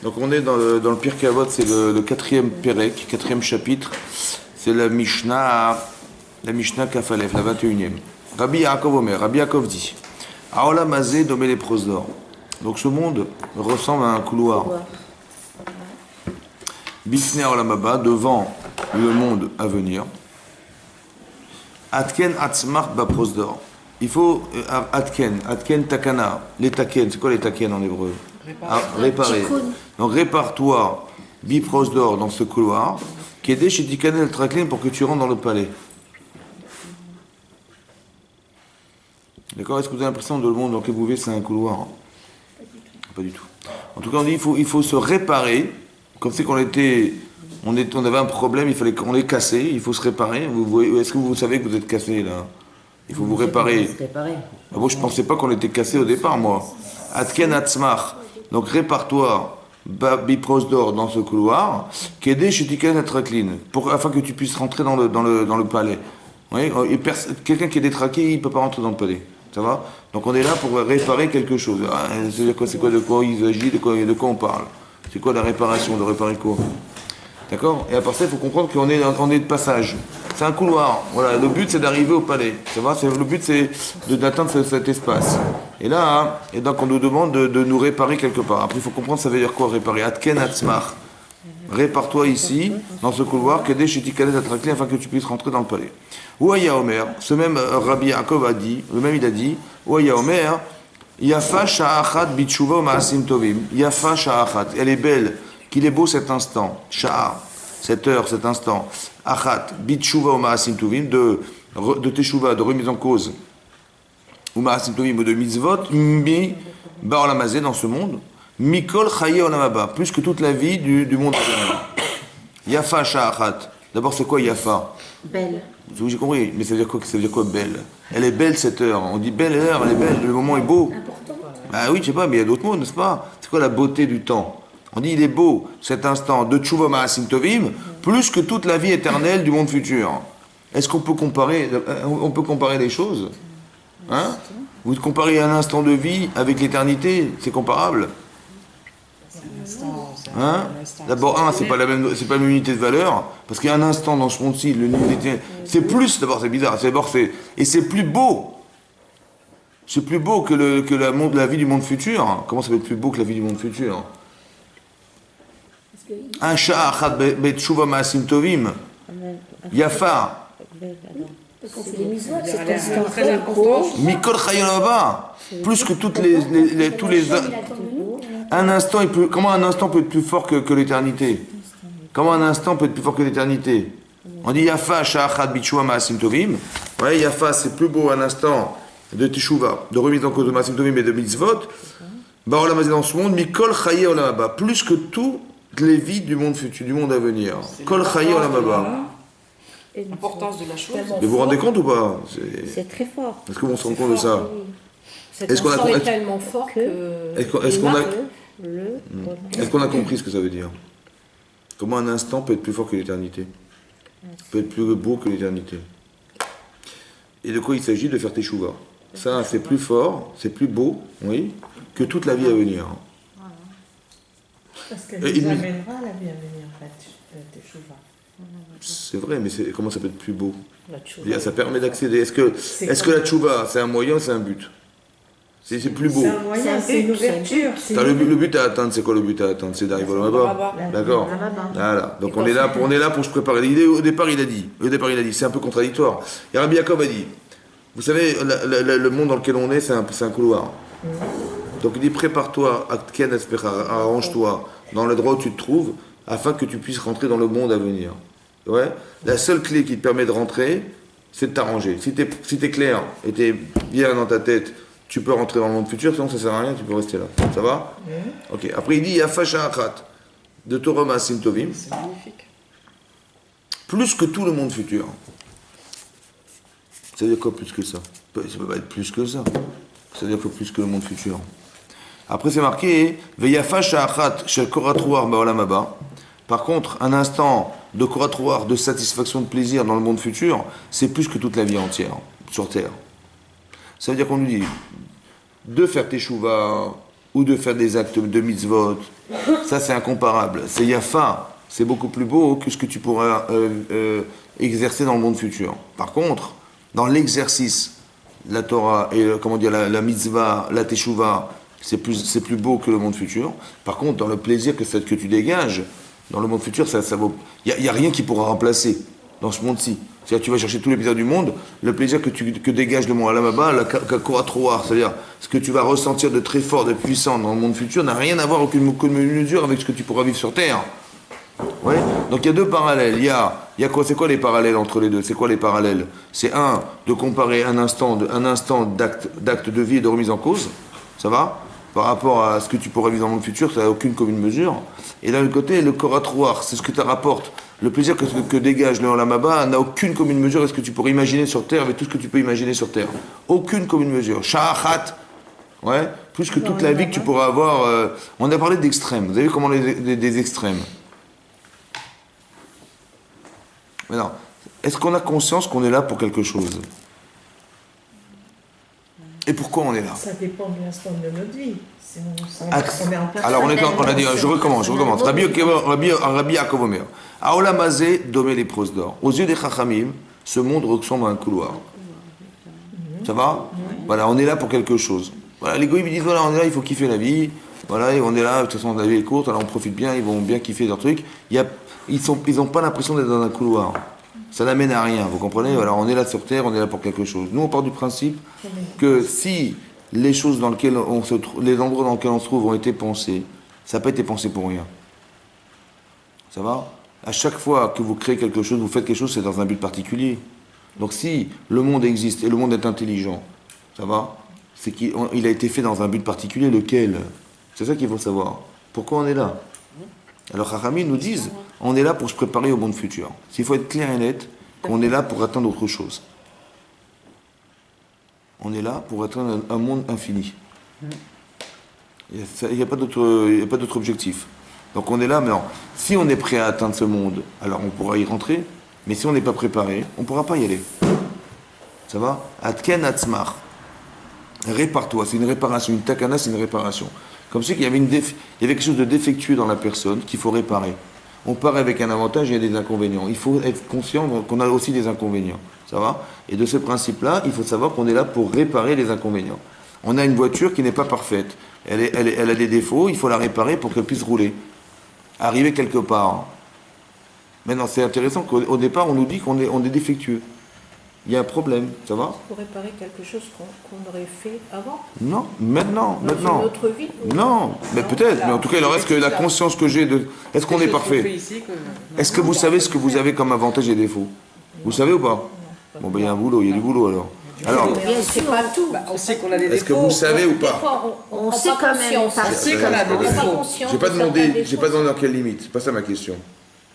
Donc on est dans le Pirkei Avot, c'est le quatrième Pérek, quatrième chapitre. C'est la Mishnah Kaf Alef, la 21e. Rabbi Yaakov Omer, Rabbi Yaakov dit Haolam hazeh domé les prosdor. Donc ce monde ressemble à un couloir. Bifnei haolam haba, devant le monde à venir. Atken atzmach ba prosdor. Il faut atken takana. Les taken, c'est quoi les taken en hébreu? Réparer. Donc répare-toi biprosdor dans ce couloir. Kedé chez Tikanel Traklin pour que tu rentres dans le palais. D'accord? Est-ce que vous avez l'impression que le monde dans lequel vous vivez c'est un couloir? Pas du tout. En tout cas, on dit il faut se réparer. Comme c'est qu'on on avait un problème, il fallait qu'on l'ait cassé, il faut se réparer. Est-ce que vous savez que vous êtes cassé là? Il faut vous réparer. Ah bon, je pensais pas qu'on était cassé au départ, moi. Atken atzmach. Donc répare-toi biprosdor dans ce couloir. Kedé chez Tikanel Traklin afin que tu puisses rentrer dans le palais. Oui, quelqu'un qui est détraqué, il ne peut pas rentrer dans le palais. Ça va? Donc on est là pour réparer quelque chose. C'est quoi, de quoi il s'agit, de quoi on parle? C'est quoi la réparation? De réparer quoi? D'accord? Et à part ça, il faut comprendre qu'on est de passage. C'est un couloir. Voilà, le but c'est d'arriver au palais. Ça va? Le but c'est d'atteindre cet espace. Et là, et donc on nous demande de nous réparer quelque part. Après, il faut comprendre ça veut dire quoi réparer? Atken atzmach. Répare-toi ici, dans ce couloir, Kedé chez Tikanel Traklin afin que tu puisses rentrer dans le palais. Ouaya Omer, ce même Rabbi Yaakov a dit, il a dit, Ouaya Omer, Yafa sha'achat bitshuva ma'asim tovim. Yafa sha'achat, elle est belle, qu'il est beau cet instant, sha'a, cette heure, cet instant, achat bitshuva ma'asim tovim, de teshuva, de remise en cause, ou ma'asim tovim, ou de mitzvot, mi ba'olam hazeh dans ce monde, mikol chaye olam haba, plus que toute la vie du monde. Yafa sha'achat. D'abord, c'est quoi Yafa? Belle. Oui, j'ai compris, mais ça veut dire quoi belle? Elle est belle cette heure. On dit belle heure, elle est belle, le moment est beau. Important. Ah oui, je sais pas, mais il y a d'autres mots, n'est-ce pas? C'est quoi la beauté du temps? On dit il est beau cet instant de Tshuva Ma'asim Tovim, plus que toute la vie éternelle du monde futur. Est-ce qu'on peut comparer les choses? Hein? Vous comparez un instant de vie avec l'éternité, c'est comparable? Hein? D'abord, c'est pas la même unité de valeur, parce qu'il y a un instant dans ce monde-ci, c'est plus, d'abord c'est bizarre, et c'est plus beau. C'est plus beau que la vie du monde futur. Comment ça peut être plus beau que la vie du monde futur? Un sha'achat betshuva ma'asim tovim, yafa. Mikol chayon haba, plus que tous les comment un instant peut être plus fort que l'éternité? Comment un instant peut être plus fort que l'éternité? On dit Yafa sha'achat bitshuva ma'asim tovim. Ouais, Yafa, c'est plus beau un instant de teshuva, de remise en cause de ma'asim tovim et de mitzvot. Ba'olam hazeh dans ce monde, mikol chaye olam haba, plus que toutes les vies du monde futur, du monde à venir. Kol chaye olam haba. L'importance de la chose. Mais vous vous rendez compte ou pas? C'est très fort. Est-ce qu'on se rend compte de ça? Cet instant est tellement fort que... Est-ce qu'on a compris ce que ça veut dire? Comment un instant peut être plus fort que l'éternité? Peut être plus beau que l'éternité. Et de quoi il s'agit? De faire teshuva. Ça, c'est plus fort, c'est plus beau, oui, que toute la vie à venir. Parce qu'elle nous amènera la vie à venir, la teshuva. C'est vrai, mais comment ça peut être plus beau? Ça permet d'accéder. Est-ce que la tchouva, c'est un moyen ou c'est un but? C'est plus beau. C'est un moyen, c'est une ouverture. Le but à atteindre, c'est quoi le but à atteindre? C'est d'arriver au là-bas. D'accord. Voilà. Donc on est là pour se préparer. L'idée au départ, il a dit, c'est un peu contradictoire. Et Rabbi Yaakov a dit, vous savez, le monde dans lequel on est, c'est un couloir. Donc il dit, prépare-toi, arrange-toi dans l'endroit où tu te trouves, afin que tu puisses rentrer dans le monde à venir. Ouais. La seule clé qui te permet de rentrer, c'est de t'arranger. Si t'es clair et t'es bien dans ta tête, tu peux rentrer dans le monde futur, sinon ça sert à rien, tu peux rester là. Ça va? Ok. Après il dit Yafa sha'achat de Torah ma'asim tovim. C'est magnifique. Plus que tout le monde futur. Ça veut dire quoi plus que ça? Ça peut pas être plus que ça. Ça veut dire quoi plus que le monde futur? Après c'est marqué Veyafa sha'achat shel koratruar ba'olam haba. Par contre, un instant de koratruar, de satisfaction, de plaisir dans le monde futur, c'est plus que toute la vie entière sur Terre. Ça veut dire qu'on nous dit de faire teshuva, ou de faire des actes de mitzvot, ça c'est incomparable. C'est yafa, c'est beaucoup plus beau que ce que tu pourras exercer dans le monde futur. Par contre, dans l'exercice, la Torah et comment dire, la mitzvah, la teshuva, c'est plus beau que le monde futur. Par contre, dans le plaisir que tu dégages, dans le monde futur, ça vaut. Il y a rien qui pourra remplacer dans ce monde-ci. C'est-à-dire, tu vas chercher tous les plaisirs du monde, le plaisir que dégage le monde Alamaba, la Koratroar, c'est-à-dire ce que tu vas ressentir de très fort, de puissant dans le monde futur, n'a rien à voir, aucune mesure avec ce que tu pourras vivre sur Terre. Ouais. Donc il y a deux parallèles. Il y a quoi? C'est quoi les parallèles entre les deux? C'est quoi les parallèles? C'est un, de comparer un instant d'acte de vie et de remise en cause, ça va? Par rapport à ce que tu pourrais vivre dans le monde futur, ça n'a aucune commune mesure. Et d'un autre côté, le Koratroar, c'est ce que tu rapportes. Le plaisir que dégage le Olamaba n'a aucune commune mesure à ce que tu pourrais imaginer sur Terre, avec tout ce que tu peux imaginer sur Terre. Aucune commune mesure. Sha'achat, ouais, plus que toute la vie que tu pourras avoir. On a parlé d'extrêmes. Vous avez vu comment des extrêmes? Maintenant, est-ce qu'on a conscience qu'on est là pour quelque chose? Et pourquoi on est là? Ça dépend de l'instant de notre vie. Alors on a dit, je recommence. Rabbi Yaakov Omer. Aolamazé domé les pros d'or. Aux yeux des Chachamim, ce monde ressemble à un couloir. Ça va? Voilà, on est là pour quelque chose. Voilà, les goïs me disent, voilà, on est là, il faut kiffer la vie. Voilà, et on est là, de toute façon la vie est courte, alors on profite bien, ils vont bien kiffer leur truc. Ils n'ont pas l'impression d'être dans un couloir. Ça n'amène à rien, vous comprenez? Alors on est là sur Terre, on est là pour quelque chose. Nous on part du principe que si les choses dans lesquelles les endroits dans lesquels on se trouve ont été pensés, ça n'a pas été pensé pour rien. Ça va? À chaque fois que vous créez quelque chose, vous faites quelque chose, c'est dans un but particulier. Donc si le monde existe et le monde est intelligent, ça va? C'est qu'il a été fait dans un but particulier, lequel? C'est ça qu'il faut savoir. Pourquoi on est là? Alors Chachamim nous disent, on est là pour se préparer au monde futur. S'il faut être clair et net, qu'on est là pour atteindre autre chose. On est là pour atteindre un monde infini. Il n'y a pas d'autre objectif. Donc on est là, mais non. Si on est prêt à atteindre ce monde, alors on pourra y rentrer, mais si on n'est pas préparé, on ne pourra pas y aller. Ça va? Atken atzmar. Répare-toi, c'est une réparation. Une takana, c'est une réparation. Comme si il y avait quelque chose de défectueux dans la personne qu'il faut réparer. On part avec un avantage et des inconvénients. Il faut être conscient qu'on a aussi des inconvénients. Ça va? Et de ce principe-là, il faut savoir qu'on est là pour réparer les inconvénients. On a une voiture qui n'est pas parfaite. Elle a des défauts, il faut la réparer pour qu'elle puisse rouler. Arriver quelque part. Maintenant, c'est intéressant qu'au départ, on nous dit qu'on est défectueux. Il y a un problème, ça va? Pour réparer quelque chose qu'on aurait fait avant? Non, maintenant. Dans une autre vie? Non, mais peut-être. Mais en tout cas, il reste que la conscience que j'ai de... Est-ce qu'on est parfait? Est-ce que vous savez ce que vous avez comme avantage et défaut? Vous savez ou pas? Bon, ben il y a un boulot, il y a du boulot alors. Alors, c'est pas tout. On sait qu'on a des défauts. est-ce que vous savez ou pas? On sait quand même. On sait qu'on a des défauts. J'ai pas demandé dans quelle limite. C'est pas ça ma question.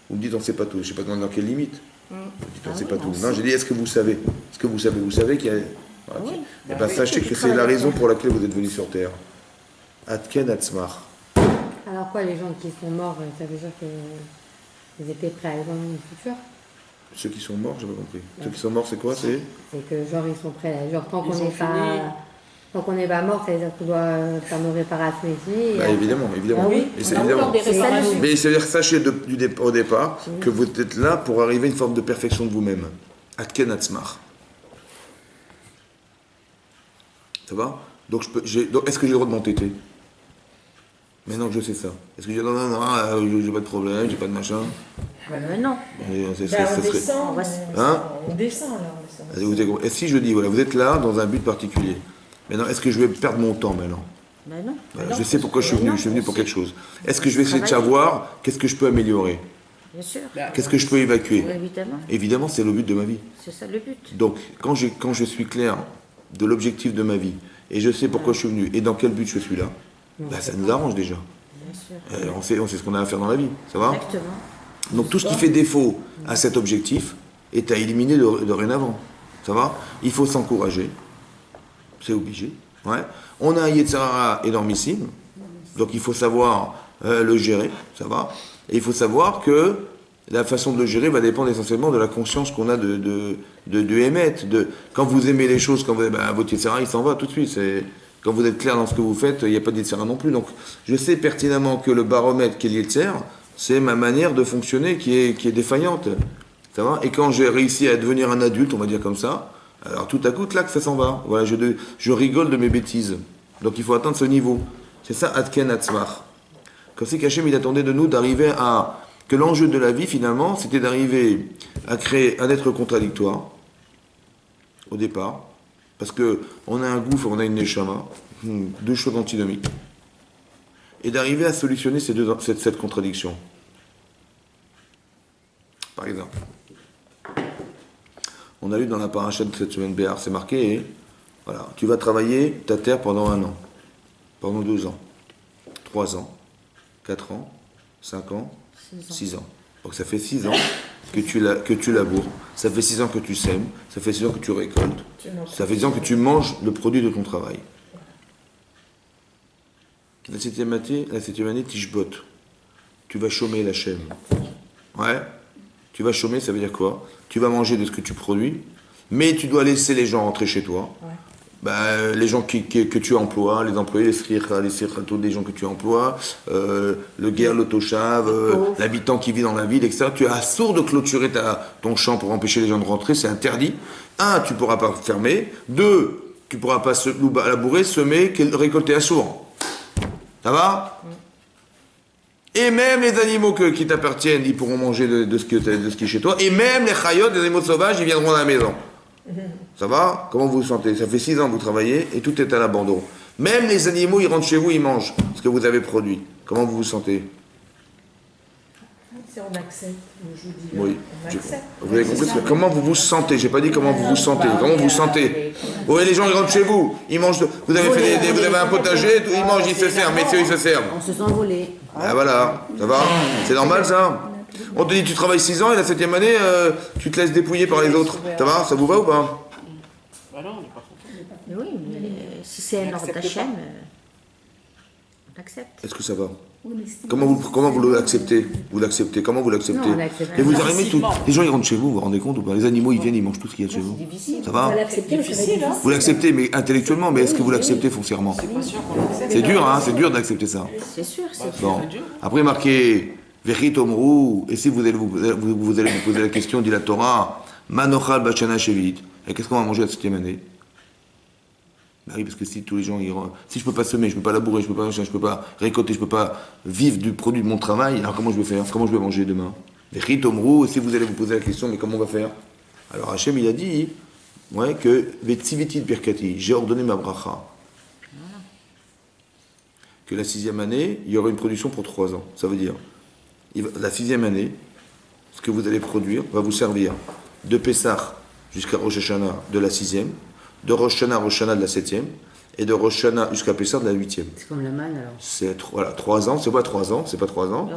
Vous me dites on sait pas tout. Je n'ai pas demandé dans quelle limite. Vous dites on sait pas tout. Non, j'ai dit est-ce que vous savez? Est-ce que vous savez? Vous savez qu'il y a... Okay. Oui. Eh bien, sachez que c'est la raison pour laquelle vous êtes venu sur Terre. Atken Atzmar. Alors quoi, les gens qui sont morts, ça veut dire qu'ils étaient prêts à aller dans le futur? Ceux qui sont morts, j'ai pas compris. Ouais. Ceux qui sont morts, c'est quoi? C'est que genre ils sont prêts. Genre tant qu'on n'est pas mort, ça veut dire qu'on doit faire nos réparations ici. Bah, évidemment. Ah oui, évidemment. Mais ça veut dire sachez au départ que vous êtes là pour arriver à une forme de perfection de vous-même. Atken Atzmar. Ça va? Donc est-ce que j'ai le droit de m'entêter? Maintenant que je sais ça. Est-ce que je dis non, j'ai pas de problème, j'ai pas de machin? Non. On descend alors. Et si je dis, voilà, vous êtes là dans un but particulier. Maintenant, est-ce que je vais perdre mon temps maintenant? Ben non. Voilà, je sais pourquoi je suis venu pour quelque chose. Est-ce que je vais essayer de savoir qu'est-ce que je peux améliorer? Bien sûr. Qu'est-ce que je peux évacuer? Évidemment. Évidemment, c'est le but de ma vie. C'est ça le but. Donc, quand je suis clair de l'objectif de ma vie, et je sais pourquoi je suis venu, et dans quel but je suis là, ça nous arrange déjà. Bien sûr. On sait ce qu'on a à faire dans la vie, ça va? Exactement. Donc tout ce qui fait défaut à cet objectif est à éliminer dorénavant. Ça va? Il faut s'encourager. C'est obligé. Ouais. On a un Yetzirah énormissime. Donc il faut savoir le gérer. Ça va? Et il faut savoir que la façon de le gérer va dépendre essentiellement de la conscience qu'on a de émettre. Quand vous aimez les choses, votre Yetzirah il s'en va tout de suite. Quand vous êtes clair dans ce que vous faites, il n'y a pas de Yetzera non plus. Donc, je sais pertinemment que le baromètre qui est Yetzer, c'est ma manière de fonctionner qui est défaillante. Ça va? Et quand j'ai réussi à devenir un adulte, on va dire comme ça, alors tout à coup, clac, ça s'en va. Voilà, je rigole de mes bêtises. Donc, il faut atteindre ce niveau. C'est ça, Adken Atzmach. Comme c'est qu'Hachem, il attendait de nous d'arriver à... Que l'enjeu de la vie, finalement, c'était d'arriver à créer un être contradictoire, au départ, parce qu'on a un gouffre, on a une neshama, deux choses antinomiques, et d'arriver à solutionner cette contradiction. Par exemple, on a lu dans la paracha de cette semaine Béar, c'est marqué, voilà, tu vas travailler ta terre pendant 1 an, pendant 2 ans, 3 ans, 4 ans, 5 ans, 6 ans. Donc ça fait 6 ans que tu laboures, ça fait 6 ans que tu sèmes, ça fait 6 ans que tu récoltes, ça fait 6 ans que tu manges le produit de ton travail. La septième année, Tishbot, tu vas chômer la chaîne. Ouais, tu vas chômer, ça veut dire quoi? Tu vas manger de ce que tu produis, mais tu dois laisser les gens rentrer chez toi. Ouais. Les gens que tu emploies, les employés, les srichatos des gens que tu emploies, le guerre, le toshav, l'habitant qui vit dans la ville, etc. Tu as sourd de clôturer ton champ pour empêcher les gens de rentrer, c'est interdit. 1, tu ne pourras pas fermer. 2, tu ne pourras pas labourer, semer, récolter à sourd. Ça va? Et même les animaux qui t'appartiennent, ils pourront manger de ce qui est chez toi. Et même les chayot, les animaux sauvages, ils viendront à la maison. Ça va? Comment vous vous sentez? Ça fait 6 ans que vous travaillez et tout est à l'abandon. Même les animaux, ils rentrent chez vous, ils mangent ce que vous avez produit. Comment vous vous sentez? Si on accepte, je dis. Oui. On accepte. Vous avez compris? Comment vous vous sentez? J'ai pas dit comment vous vous sentez. Comment vous vous sentez? Oui, les gens, ils rentrent chez vous. Ils mangent. Vous avez un potager, ils mangent, ils se servent. Messieurs, ils se servent. On se sent voler. Ah voilà. Ça va? C'est normal, ça? On te dit tu travailles 6 ans et la 7e année, tu te laisses dépouiller par les autres. Ça va? Ça vous va ou pas? Voilà, on n'est pas content. Mais oui, mais si c'est un ordre d'Hachem, on l'accepte. Est-ce que ça va? Comment vous l'acceptez? Vous l'acceptez? Comment vous l'acceptez? Non, on l'accepte. Et vous arrivez tout. Les gens ils rentrent chez vous, vous vous rendez compte ou pas? Les animaux ils viennent, ils mangent tout ce qu'il y a chez vous. Ça va? Vous l'acceptez, mais intellectuellement, mais est-ce que vous l'acceptez foncièrement? C'est pas sûr qu'on l'accepte. C'est dur, hein? C'est dur d'accepter ça. C'est sûr, c'est Bon. Après marqué Vechit Omrou, et si vous allez vous poser la question, dit la Torah, Manochal Bachana Shevit. Et qu'est-ce qu'on va manger la 7e année? Bah oui, parce que si tous les gens, si je peux pas semer, je peux pas labourer, je peux pas récolter, je peux pas vivre du produit de mon travail, alors comment je vais faire? Comment je vais manger demain? Vechit Omrou, et si vous allez vous poser la question, mais comment on va faire? Alors Hachem il a dit, que Vetziviti Birkati, j'ai ordonné ma bracha. Que la 6e année, il y aura une production pour 3 ans. Ça veut dire, la 6e année, ce que vous allez produire va vous servir de Pessah jusqu'à Rosh Hashanah de la 6e, de Rosh Hashanah à Rosh Hashanah de la 7e, et de Rosh Hashanah jusqu'à Pessah de la 8e. C'est comme le man alors. C'est 3 ans, c'est pas 3 ans, c'est 3 ans.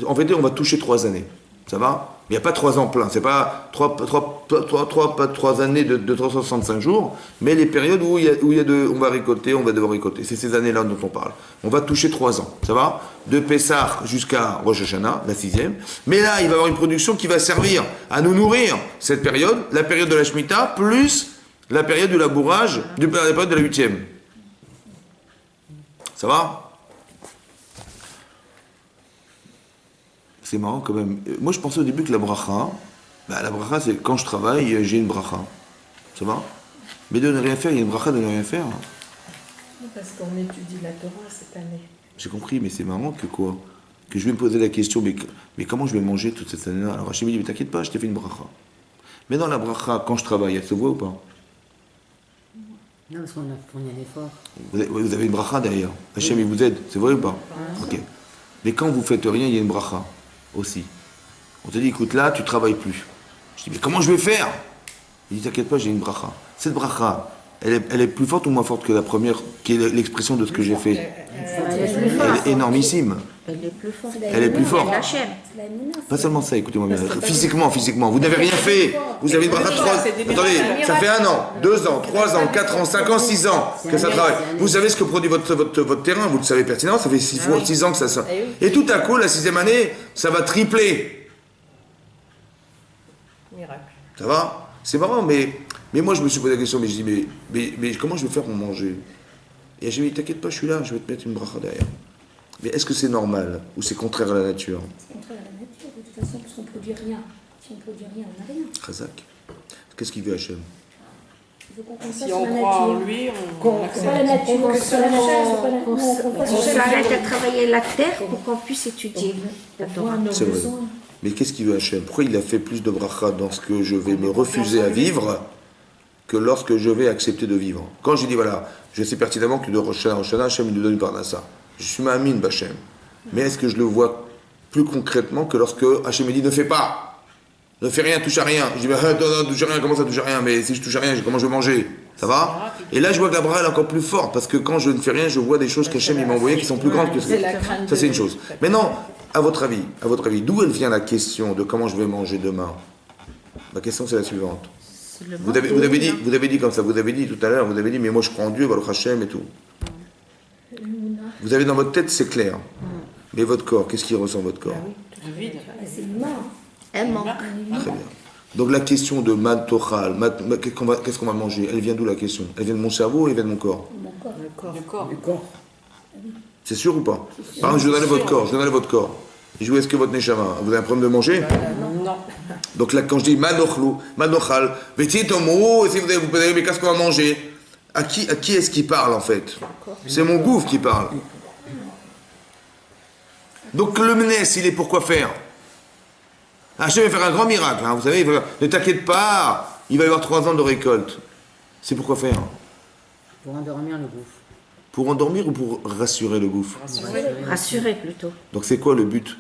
En fait, on va toucher 3 années. Ça va? Il n'y a pas 3 ans pleins, c'est pas 3 années de 365 jours, mais les périodes où on va récolter, on va devoir récolter. C'est ces années-là dont on parle. On va toucher 3 ans, ça va? De Pessah jusqu'à Rosh Hashanah, la 6e. Mais là, il va y avoir une production qui va servir à nous nourrir cette période, la période de la Shemitah, plus la période du labourage, la période de la 8e. Ça va? C'est marrant quand même. Moi, je pensais au début que la bracha, c'est quand je travaille, j'ai une bracha. Ça va? Mais de ne rien faire, il y a une bracha de ne rien faire. Parce qu'on étudie la Torah cette année. J'ai compris, mais c'est marrant que quoi? Que je vais me poser la question, mais comment je vais manger toute cette année-là? Alors Hachem me dit, mais t'inquiète pas, je t'ai fait une bracha. Mais dans la bracha, quand je travaille, elle se voit ou pas? Non, parce qu'on a fourni un effort. Vous avez une bracha derrière. Hachem, il vous aide, c'est vrai ou pas? Ok. Mais quand vous faites rien, il y a une bracha. Aussi. On te dit, écoute, là, tu travailles plus. Je dis, mais comment je vais faire? Il dit, t'inquiète pas, j'ai une bracha. Cette bracha, elle est plus forte ou moins forte que la première, qui est l'expression de ce que j'ai fait? Elle est énormissime. Elle est plus forte. Elle est plus forte. Pas seulement ça, écoutez-moi bien. Physiquement, vous n'avez rien fait. Vous avez une bracha de 3 ans. Attendez, ça fait 1 an, 2 ans, 3 ans, 4 ans, 5 ans, 6 ans que ça travaille. Vous savez ce que produit votre terrain, vous le savez pertinemment, ça fait 6 ans que ça. Et tout à coup, la 6e année, ça va tripler. Miracle. Ça va? C'est marrant, mais Mais moi, je me suis posé la question, mais je dis, mais comment je vais faire pour manger? Et j'ai dit, t'inquiète pas, je suis là, je vais te mettre une bracha derrière. Mais est-ce que c'est normal ou c'est contraire à la nature? C'est contraire à la nature, de toute façon, parce qu'on ne produit rien. Si on ne produit rien, on n'a rien. Chazak. Qu'est-ce qu'il veut Hachem? Il faut qu'on compte Si pas sur on la croit en nature. lui, Qu'on- on C'est pas la accepte. nature, c'est pas la chasse, c'est pas la... qu'on Non, on compte pas on sur la s'arrête nature. à travailler la terre pour qu'on puisse étudier la Pour Torah. voir nos C'est vrai. besoins. Mais qu'est-ce qu'il veut Hachem? Pourquoi il a fait plus de bracha dans ce que je vais me refuser à vivre que lorsque je vais accepter de vivre? Quand je dis voilà, je sais pertinemment que de Rosh Hashanah, Hachem il nous donne une parnassa. Je suis ma'amin b'Hachem. Mais est-ce que je le vois plus concrètement que lorsque Hachem me dit ne fais pas? Ne fais rien, touche à rien. Je dis, non, touche à rien, comment ça touche à rien? Mais si je touche à rien, comment je vais manger? Ça va? Et là, je vois que la bracha est encore plus forte, parce que quand je ne fais rien, je vois des choses qu'Hachem il m'a envoyées qui sont plus grandes que ça. Ça, c'est une chose. Maintenant, à votre avis, d'où elle vient la question de comment je vais manger demain? La question, c'est la suivante. Vous avez dit comme ça, vous avez dit tout à l'heure, vous avez dit, mais moi je crois en Dieu, Baruch Hashem et tout. Vous avez dans votre tête, c'est clair. Mais votre corps, qu'est-ce qui ressent votre corps? Un vide. C'est humain. Elle manque. Très bien. Donc la question de Mad Tochal, qu'est-ce qu'on va manger? Elle vient d'où la question? Elle vient de mon cerveau ou elle vient de mon corps? Mon corps. Le corps. Le corps. C'est sûr ou pas? Par exemple, je donnais votre corps, Et je vous dis, est-ce que votre neshama, vous avez un problème de manger? Non. Donc là, quand je dis Madochal, Vetitomo, si vous posez, mais qu'est-ce qu'on va manger? À qui est-ce qui parle en fait? C'est mon gouffre qui parle. Donc le Mnes, il est pour quoi faire? Hachem va faire un grand miracle, hein, vous savez, ne t'inquiète pas, il va y avoir 3 ans de récolte. C'est pour quoi faire? Pour endormir le gouffre. Pour endormir ou pour rassurer le gouffre? Rassurer plutôt. Donc c'est quoi le but?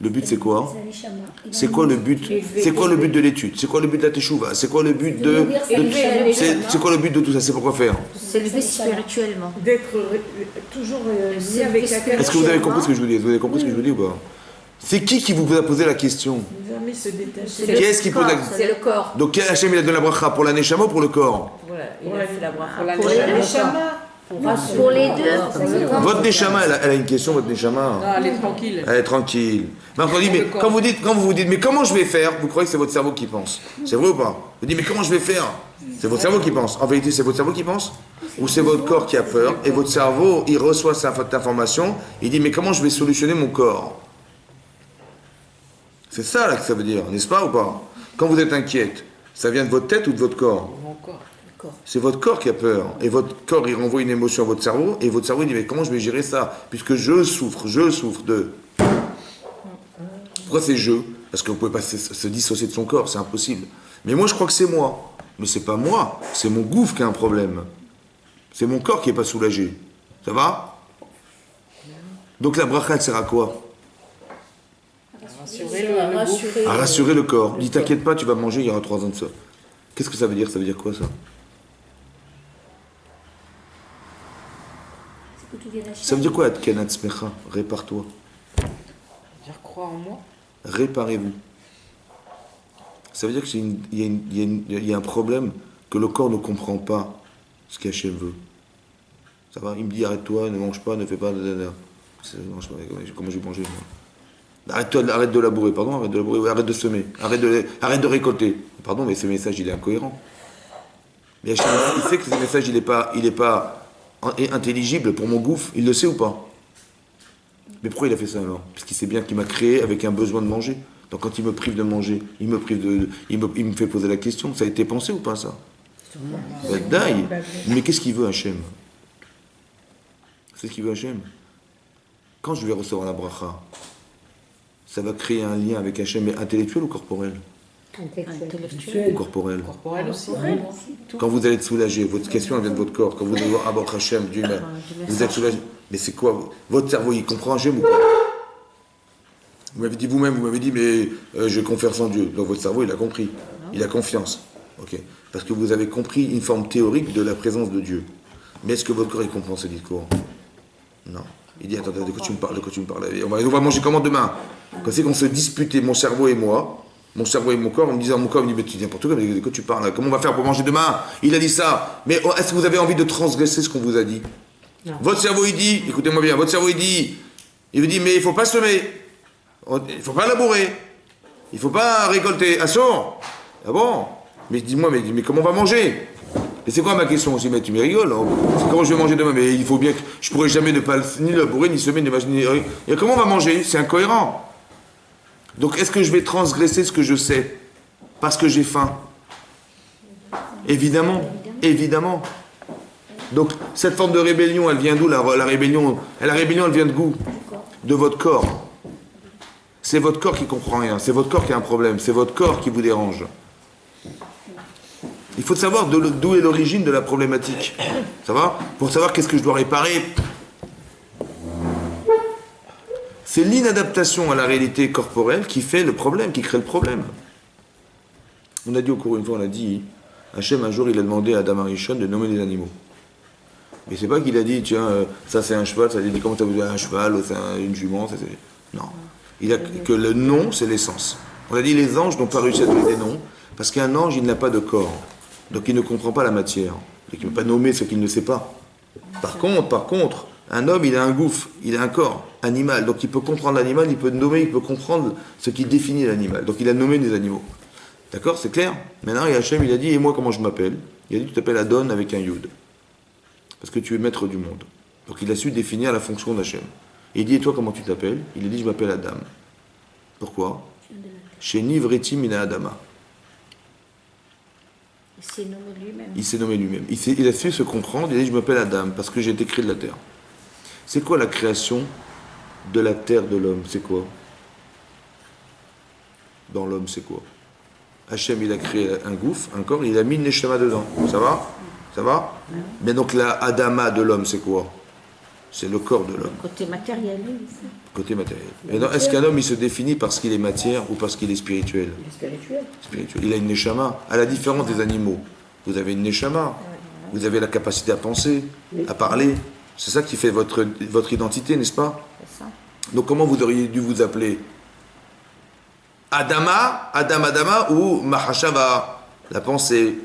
Le but c'est quoi? C'est les chamas. C'est quoi le but? C'est quoi le but de l'étude? C'est quoi le but de la teshuva? C'est quoi le but de... C'est quoi le but de tout ça? C'est pourquoi faire? S'élever spirituellement. D'être toujours lié avec la terre. Est-ce que vous avez compris ce que je vous dis? Vous avez compris ce que je vous dis ou pas? C'est qui vous a posé la question? Jamais se détacher. Qui est-ce qui pose la question? C'est le corps. Donc Hachem il a donné la bracha pour la neshama ou pour le corps? Il a fait la bracha. la Pour les deux. Pour les deux. Votre neshama, elle a une question, votre neshama. Non, elle est tranquille. Elle est tranquille. Mais on dit, mais quand vous vous dites, mais comment je vais faire? Vous croyez que c'est votre cerveau qui pense. C'est vrai ou pas? Vous dites, mais comment je vais faire? C'est votre cerveau qui pense. En vérité, c'est votre cerveau qui pense? Ou c'est votre corps qui a peur? Et votre cerveau, il reçoit cette information, il dit, mais comment je vais solutionner mon corps? C'est ça là que ça veut dire, n'est-ce pas ou pas? Quand vous êtes inquiète, ça vient de votre tête ou de votre corps? Mon corps. C'est votre corps qui a peur. Et votre corps, il renvoie une émotion à votre cerveau. Et votre cerveau, il dit, mais comment je vais gérer ça? Puisque je souffre de... Pourquoi c'est je? Parce qu'on ne pouvait pas se dissocier de son corps, c'est impossible. Mais moi, je crois que c'est moi. Mais c'est pas moi, c'est mon gouffre qui a un problème. C'est mon corps qui n'est pas soulagé. Ça va? Donc la bracha, elle sert à quoi? À rassurer le corps. Dis, t'inquiète pas, tu vas manger, il y aura 3 ans de ça. Qu'est-ce que ça veut dire? Ça veut dire quoi ça? Ça veut dire quoi, Atkenat Smecha? Répare-toi. Dire croire en moi. Réparez-vous. Ça veut dire qu'il y a un problème que le corps ne comprend pas ce qu'Hachem veut. Ça va? Il me dit arrête-toi, ne mange pas, ne fais pas. Comment je vais manger moi? Arrête de labourer, pardon, arrête de semer, arrête de récolter. Pardon, mais ce message il est incohérent. Mais Hachem, il sait que ce message il est pas intelligible pour mon gouffre, il le sait ou pas? Mais pourquoi il a fait ça alors? Parce qu'il sait bien qu'il m'a créé avec un besoin de manger. Donc quand il me prive de manger, il me fait poser la question, ça a été pensé ou pas ça? Daï. Mais qu'est-ce qu'il veut Hachem? C'est ce qu'il veut Hachem. Quand je vais recevoir la bracha, ça va créer un lien avec Hachem, mais intellectuel ou corporel? Intellectuel. Ou corporel? Corporel aussi. Quand vous allez être soulagé, votre question elle vient de votre corps. Quand vous allez voir Abba Hachem, Dieu, vous êtes soulagé. Mais c'est quoi? Votre cerveau, il comprend Hachem ou pas? Vous m'avez dit vous-même, vous m'avez dit, mais je confère en Dieu. Donc votre cerveau, il a compris. Il a confiance. Ok. Parce que vous avez compris une forme théorique de la présence de Dieu. Mais est-ce que votre corps, il comprend ce discours? Non. Il dit, attends, de quoi tu me parles? On va manger comment demain? Quand c'est qu'on se disputait, mon cerveau et moi, mon cerveau et mon corps, on me disait, mon corps, il me dit, mais tu dis n'importe quoi, mais de quoi tu parles? Comment on va faire pour manger demain? Il a dit ça. Mais est-ce que vous avez envie de transgresser ce qu'on vous a dit? Non. Votre cerveau, il dit, écoutez-moi bien, votre cerveau, il vous dit, mais il ne faut pas semer, il ne faut pas labourer, il ne faut pas récolter. Ah bon? Ah bon? Mais dis-moi, mais comment on va manger? Et c'est quoi ma question aussi? Mais tu me rigoles, hein. C'est comment je vais manger demain? Mais il faut bien que je pourrais jamais ne pas ni labourer, ni semer, ni imaginer. Et comment on va manger? C'est incohérent. Donc est-ce que je vais transgresser ce que je sais parce que j'ai faim? Évidemment, évidemment. Donc cette forme de rébellion, elle vient d'où la rébellion? La rébellion, elle vient de d'où? De votre corps. C'est votre corps qui comprend rien. C'est votre corps qui a un problème. C'est votre corps qui vous dérange. Il faut savoir d'où est l'origine de la problématique. Ça va? Pour savoir qu'est-ce que je dois réparer. C'est l'inadaptation à la réalité corporelle qui fait le problème, qui crée le problème. On a dit au cours une fois, on a dit, Hachem un jour il a demandé à Adam Arishon de nommer des animaux. Mais c'est pas qu'il a dit, tiens, ça c'est un cheval, ça il a dit comment t'as vu un cheval, ou c'est une jument, ça c'est... Non. Il a que le nom c'est l'essence. On a dit les anges n'ont pas réussi à donner des noms, parce qu'un ange il n'a pas de corps. Donc il ne comprend pas la matière. Donc il ne peut pas nommer ce qu'il ne sait pas. Par contre, un homme il a un gouffre, il a un corps animal. Donc il peut comprendre l'animal, il peut nommer, il peut comprendre ce qui définit l'animal. Donc il a nommé des animaux. D'accord, c'est clair? Maintenant Hachem il a dit, et moi comment je m'appelle? Il a dit, tu t'appelles Adon avec un Yud. Parce que tu es maître du monde. Donc il a su définir la fonction d'Hachem. Et il dit, et toi comment tu t'appelles? Il a dit, je m'appelle Adam. Pourquoi? Chez Nivretim Mina Adama. Il s'est nommé lui-même. Il s'est nommé lui-même. Il a su se comprendre, il a dit, je m'appelle Adam, parce que j'ai été créé de la terre. C'est quoi la création de la terre de l'homme? C'est quoi? Dans l'homme, c'est quoi? Hachem, il a créé un gouffre, un corps, il a mis une neshama dedans. Ça va? Ça va? Mais donc la Adama de l'homme, c'est quoi? C'est le corps de l'homme. Côté matériel, oui. Côté matériel. Et donc, est-ce qu'un homme, il se définit parce qu'il est matière ou parce qu'il est spirituel? Il est spirituel. Spirituel. Il a une neshama. À la différence des animaux, vous avez une neshama. Vous avez la capacité à penser, à parler. C'est ça qui fait votre identité, n'est-ce pas? C'est ça. Donc comment vous auriez dû vous appeler? Adama ou Mahashava, la pensée.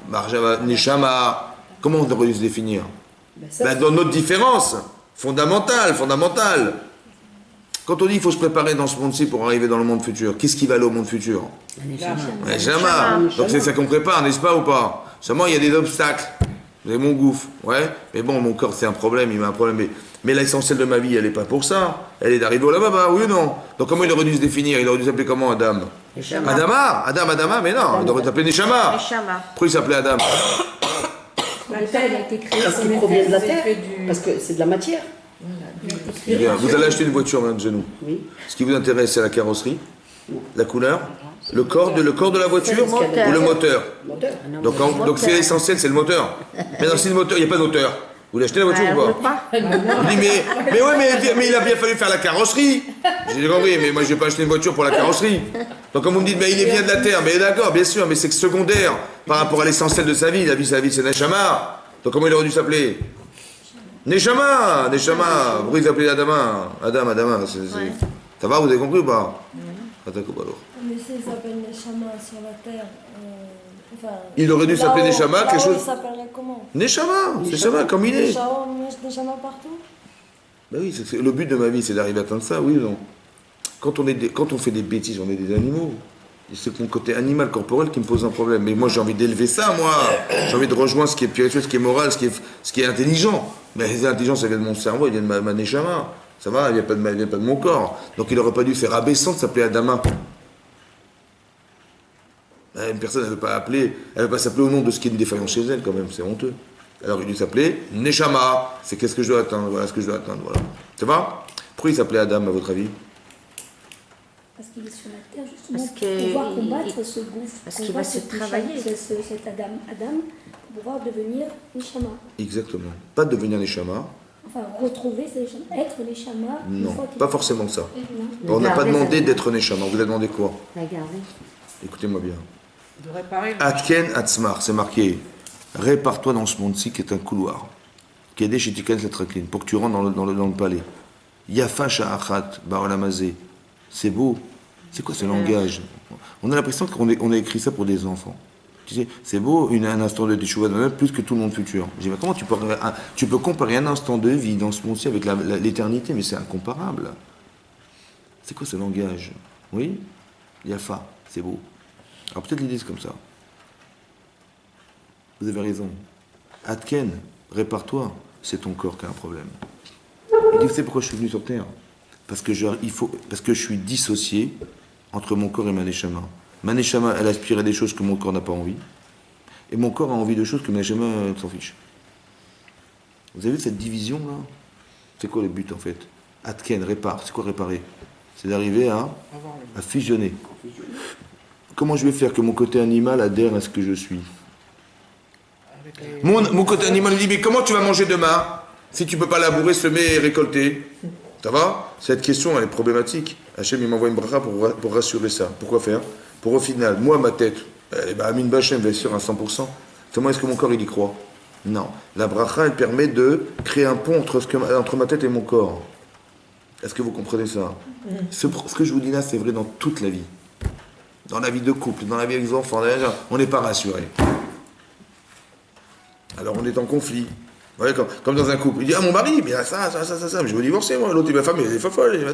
Mahashava, Neshama. Comment on aurait dû se définir? Dans notre différence fondamentale. Quand on dit qu'il faut se préparer dans ce monde-ci pour arriver dans le monde futur, qu'est-ce qui va aller au monde futur? Neshama. Donc c'est ça qu'on prépare, n'est-ce pas ou pas? Seulement il y a des obstacles. Vous avez mon gouffre, ouais. Mais bon, mon corps c'est un problème, il m'a un problème. Mais l'essentiel de ma vie, elle n'est pas pour ça. Elle est d'arriver au là-bas, oui ou non? Donc comment il aurait dû se définir? Il aurait dû s'appeler comment, Adam? Adama, mais non, il aurait s'appeler Neshama. Pourquoi il s'appelait Adam? La terre a été créée. Parce qu'il provient de la terre. Parce que c'est de la matière. Bien, vous allez acheter une voiture, Mme Genou. Oui. Ce qui vous intéresse, c'est la carrosserie, la couleur, le corps de la voiture ou le moteur? Donc c'est l'essentiel, c'est le moteur. Mais dans si le moteur, il n'y a pas de moteur. Vous l'achetez la voiture ou pas? Je dis, mais il a bien fallu faire la carrosserie. J'ai dit, oui, mais moi je vais pas acheter une voiture pour la carrosserie. Donc quand vous me dites, mais il vient de la terre, mais d'accord, bien sûr, mais c'est secondaire par rapport à l'essentiel de sa vie. La vie, c'est Neshama. Donc comment il aurait dû s'appeler? Neshama. Pourquoi il s'appelait Adama? Adama, ça va, vous avez compris ou pas? Mais s'il s'appelle Neshama sur la terre, il aurait dû s'appeler Neshama, quelque chose. Il s'appellerait comment? Neshama, comme il est. Neshama partout? Ben oui, le but de ma vie, c'est d'arriver à atteindre ça, oui ou non? Quand on fait des bêtises, on est des animaux. C'est mon côté animal, corporel qui me pose un problème. Mais moi, j'ai envie d'élever ça, moi. J'ai envie de rejoindre ce qui est spirituel, ce qui est moral, ce qui est intelligent. Mais l'intelligence, ça vient de mon cerveau, il vient de ma neshama. Ça va, il vient pas de mon corps. Donc il n'aurait pas dû faire abaissant de s'appeler Adama. Une personne, elle ne veut pas s'appeler au nom de ce qui est une défaillance chez elle, quand même, c'est honteux. Alors il a dû s'appeler Neshama. C'est qu'est-ce que je dois atteindre, voilà ce que je dois atteindre, voilà. Ça va? Pourquoi il s'appelait Adam, à votre avis? Parce qu'il est sur la terre, justement, pour pouvoir combattre ce gouffre. Parce qu'il va se travailler. Cet Adam, pour pouvoir devenir Neshama. Exactement. Pas devenir Neshama. Enfin, retrouver ces Neshama, être Neshama. Non, pas forcément ça. On n'a pas demandé d'être Neshama, on vous a demandé quoi? La garder. Écoutez-moi bien. De réparer le... Atken Atzmar, c'est marqué. Répare-toi dans ce monde-ci qui est un couloir. Kedesh etiken setraklin, pour que tu rentres dans le palais. Yafa sha'achat ba'olamazé. C'est beau. C'est quoi ce langage? On a l'impression qu'on a écrit ça pour des enfants. Tu sais, c'est beau un instant de teshuva de plus que tout le monde futur. Je dis, mais comment tu peux comparer un instant de vie dans ce monde-ci avec l'éternité? Mais c'est incomparable. C'est quoi ce langage? Oui? Yafa, c'est beau. Alors peut-être l'idée c'est comme ça. Vous avez raison. Atken, répare-toi, c'est ton corps qui a un problème. Il dit, vous savez pourquoi je suis venu sur Terre? Parce que je suis dissocié entre mon corps et ma neshama. Ma neshama, elle aspire à des choses que mon corps n'a pas envie. Et mon corps a envie de choses que ma neshama s'en fiche. Vous avez vu cette division-là? C'est quoi le but, en fait? Atken, répare. C'est quoi réparer? C'est d'arriver à fusionner. Comment je vais faire que mon côté animal adhère à ce que je suis? Mon côté animal me dit, mais comment tu vas manger demain si tu ne peux pas labourer, semer et récolter? Ça va? Cette question, elle est problématique. Hachem, il m'envoie une bracha pour rassurer ça. Pourquoi faire? Pour au final, moi, ma tête, Amin Bachem, bien sûr, à 100%. Comment est-ce que mon corps, il y croit? Non. La bracha, elle permet de créer un pont entre ma tête et mon corps. Est-ce que vous comprenez ça? Ce que je vous dis là, c'est vrai dans toute la vie. Dans la vie de couple, dans la vie avec les enfants, on n'est pas rassuré. Alors on est en conflit. Vous voyez, comme dans un couple. Il dit, ah mon mari, mais ça, mais je veux divorcer moi. L'autre, il dit, ma femme, elle est folle.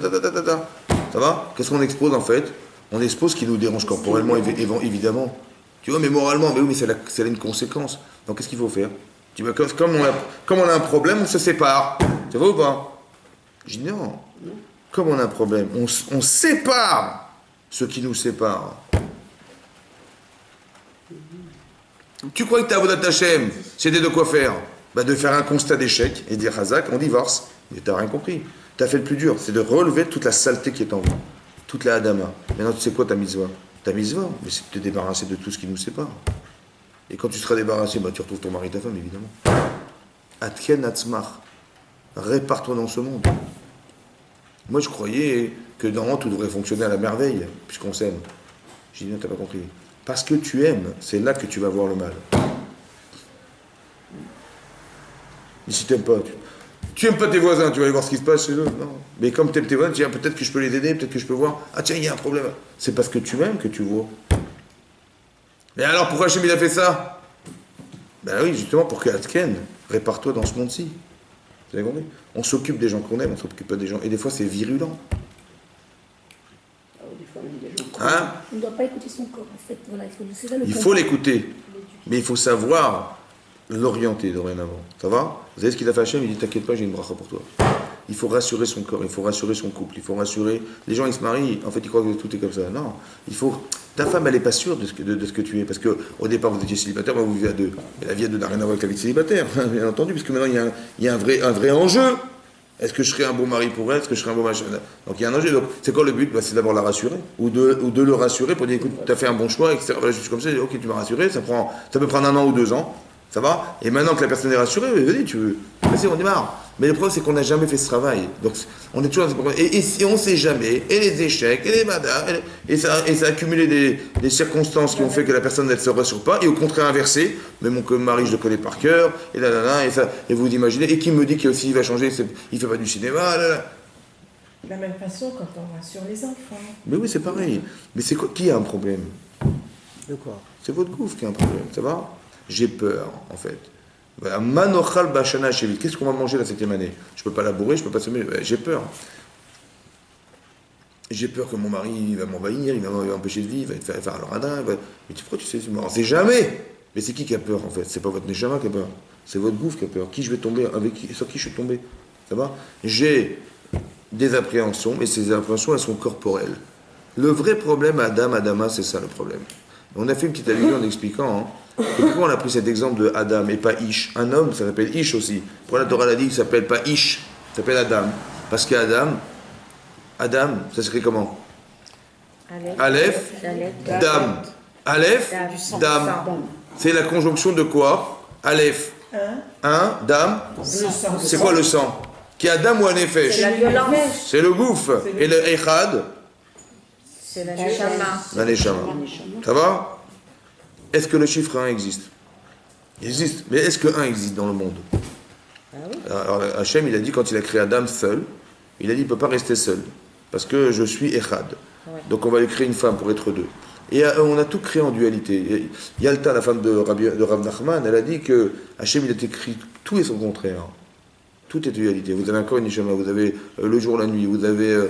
Ça va? Qu'est-ce qu'on expose en fait? On expose ce qui nous dérange corporellement, évidemment. Tu vois, mais moralement, mais oui, mais c'est une conséquence. Donc qu'est-ce qu'il faut faire? Tu vois, comme on a un problème, on se sépare. C'est vrai ou pas? Je dis non. Comme on a un problème, on sépare ce qui nous sépare. Tu crois que ta Avodat Hashem, c'était de quoi faire? De faire un constat d'échec et dire Hazak, on divorce. Mais t'as rien compris. T'as fait le plus dur, c'est de relever toute la saleté qui est en vous, toute la Adama. Maintenant, tu sais quoi ta mitzvah? Ta mitzvah, mais c'est de te débarrasser de tout ce qui nous sépare. Et quand tu seras débarrassé, tu retrouves ton mari et ta femme, évidemment. Atken atzmach. Répare-toi dans ce monde. Moi, je croyais que normalement, tout devrait fonctionner à la merveille, puisqu'on s'aime. J'ai dit, non, t'as pas compris. Parce que tu aimes, c'est là que tu vas voir le mal. Mais si tu n'aimes pas, tu n'aimes pas tes voisins, tu vas aller voir ce qui se passe chez eux. Non. Mais comme tu aimes tes voisins, tu dis, peut-être que je peux les aider, peut-être que je peux voir. Ah tiens, il y a un problème. C'est parce que tu aimes que tu vois. Mais alors, pourquoi Hachem il a fait ça? Ben oui, justement, pour que Atken, répare-toi dans ce monde-ci. Vous avez compris? On s'occupe des gens qu'on aime, on ne s'occupe pas des gens. Et des fois, c'est virulent. Hein? On ne doit pas écouter son corps, en fait. Voilà, il faut l'écouter, mais il faut savoir l'orienter dorénavant. Ça va? Vous savez ce qu'il a fait Hachem? Il dit, t'inquiète pas, j'ai une bracha pour toi. Il faut rassurer son corps, il faut rassurer son couple, il faut rassurer... Les gens, ils se marient, en fait, ils croient que tout est comme ça. Non, il faut... Ta femme, elle n'est pas sûre de ce que tu es, parce qu'au départ, vous étiez célibataire, vous vivez à deux. Mais la vie à deux n'a rien à voir avec la vie de célibataire, bien entendu, parce que maintenant, il y a un vrai enjeu. Est-ce que je serai un bon mari pour elle? Est-ce que je serai un bon machin? Donc, il y a un enjeu. Donc, c'est quoi le but? C'est d'abord la rassurer, ou de le rassurer pour dire, écoute, tu as fait un bon choix, etc. Voilà, juste comme ça, ok, tu m'as rassuré, ça peut prendre 1 an ou 2 ans. Ça va? Et maintenant que la personne est rassurée, vas-y, tu veux. Vas-y, on démarre. Mais le problème, c'est qu'on n'a jamais fait ce travail. Donc, on est toujours dans ce problème. Et on ne sait jamais. Et les échecs, et les madas, et ça a accumulé des circonstances qui ont fait que la personne ne se rassure pas. Et au contraire, inversé. Mais mon mari, je le connais par cœur. Et là, et vous imaginez. Et qui me dit qu'il va changer? Il ne fait pas du cinéma. Là. De la même façon, quand on rassure les enfants. Mais oui, c'est pareil. Mais c'est quoi? Qui a un problème? De quoi? C'est votre gouffre qui a un problème. Ça va? J'ai peur, en fait. Manochal bashana shevit. Qu'est-ce qu'on va manger la 7e année? Je ne peux pas labourer, je ne peux pas semer. J'ai peur. J'ai peur que mon mari va m'envahir, il va m'empêcher de vivre, il va faire le radin. Mais pourquoi tu sais? On ne sait jamais. Mais c'est qui a peur, en fait? C'est pas votre neshama qui a peur. C'est votre gouffre qui a peur. Qui je vais tomber? Sur qui je suis tombé? Ça va? J'ai des appréhensions, mais ces appréhensions, elles sont corporelles. Le vrai problème à Adama, c'est ça le problème. On a fait une petite allusion en expliquant pourquoi on a pris cet exemple de Adam et pas Ish. Un homme, ça s'appelle Ish aussi. Pourquoi la Torah l'a dit, il ne s'appelle pas Ish, il s'appelle Adam. Parce qu'Adam, ça s'écrit comment? Aleph, Dam. Aleph, Dam. C'est la conjonction de quoi? Aleph. Un, Dam. C'est quoi le sang? Qui est Adam ou Anefesh? C'est la violence. C'est le gouffre. Et le Echad? C'est la neshama. La neshama. Ça va? Est-ce que le chiffre 1 existe? Il existe. Mais est-ce que 1 existe dans le monde? Alors Hachem, il a dit, quand il a créé Adam seul, il a dit, il ne peut pas rester seul. Parce que je suis Echad. Donc on va lui créer une femme pour être 2. Et on a tout créé en dualité. Yalta, la femme de Rav Nachman, elle a dit que Hachem, il a écrit tout et son contraire. Tout est dualité. Vous avez encore une neshama, vous avez le jour, la nuit, vous avez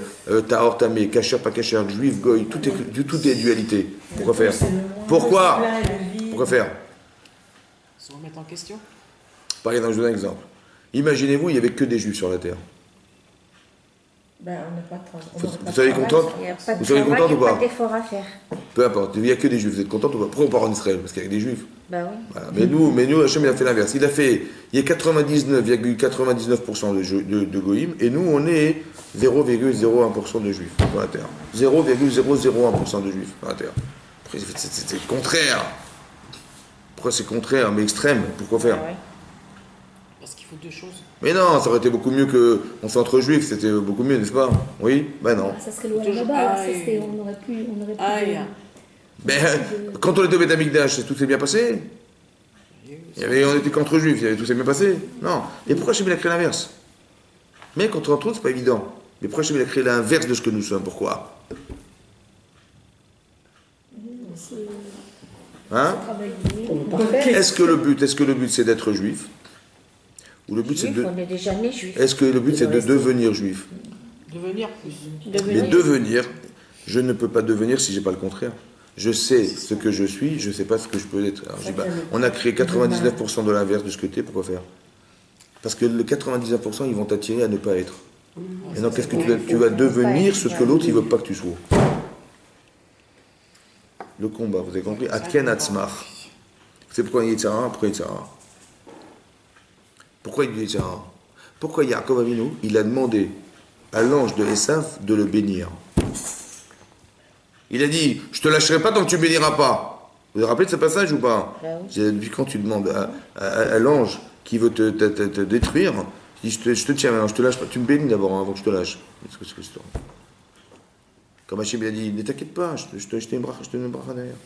Tahor, Tamé, Kasher, pas Kasher, Juif, Goy, tout est dualité. Pourquoi faire? Pourquoi faire? Se remettre en question. Par exemple, je vous donne un exemple. Imaginez-vous, il n'y avait que des juifs sur la terre. Ben, on n'a pas de travail. Vous seriez contente? Il n'y a pas de Vous seriez travail, contente il ou n'y a pas? pas d'effort à faire. Peu importe, il n'y a que des juifs. Vous êtes contente ou pas? Pourquoi on part en Israël? Parce qu'il y a que des juifs. Ben oui. Voilà. Mais nous, Hachem, il a fait l'inverse. Il y a 99,99% de goïms, et nous, on est 0,01% de juifs sur la terre. 0,001% de juifs sur la terre. Après, c'est contraire. Pourquoi c'est contraire, mais extrême? Pourquoi faire? Ben oui. Parce qu'il faut deux choses. Mais non, ça aurait été beaucoup mieux qu'on soit entre juifs, c'était beaucoup mieux, n'est-ce pas? Oui? Ben non. Ça serait loin là-bas, on aurait pu. Mais quand on était au Beth Amikdash, tout s'est bien passé. On était qu'entre juifs, tout s'est bien passé. Non. Et pourquoi Hachem a créé l'inverse? Mais quand on entre c'est pas évident. Mais pourquoi Hachem a créé l'inverse de ce que nous sommes? Pourquoi? Hein? Est-ce que le but c'est d'être juif? Ou le but c'est de... On est déjà né juif. Est-ce que le but c'est de devenir juif? Devenir plus. Mais devenir, je ne peux pas devenir si j'ai pas le contraire. Je sais ce que je suis, je ne sais pas ce que je peux être. Alors, je dis, on a créé 99% de l'inverse de ce que tu es, pourquoi faire? Parce que le 99%, ils vont t'attirer à ne pas être. Et donc, qu'est-ce que tu vas devenir ce que l'autre, il ne veut pas que tu sois? Le combat, vous avez compris? Atken Atzmach. C'est pourquoi il y a Yitzhara, pourquoi Yitzhara? Pourquoi il y a Yitzhara? Pourquoi Yaakov Avinu, il a demandé à l'ange de Esav de le bénir? Il a dit, je te lâcherai pas tant que tu ne béniras pas. Vous vous rappelez de ce passage ou pas? Depuis quand tu demandes à l'ange qui veut te détruire, il dit, je te tiens maintenant, je te lâche pas. Tu me bénis d'abord avant que je te lâche. Qu'est-ce que c'est que cette histoire? Comme Hachem a dit, ne t'inquiète pas, je te donne une bracha derrière.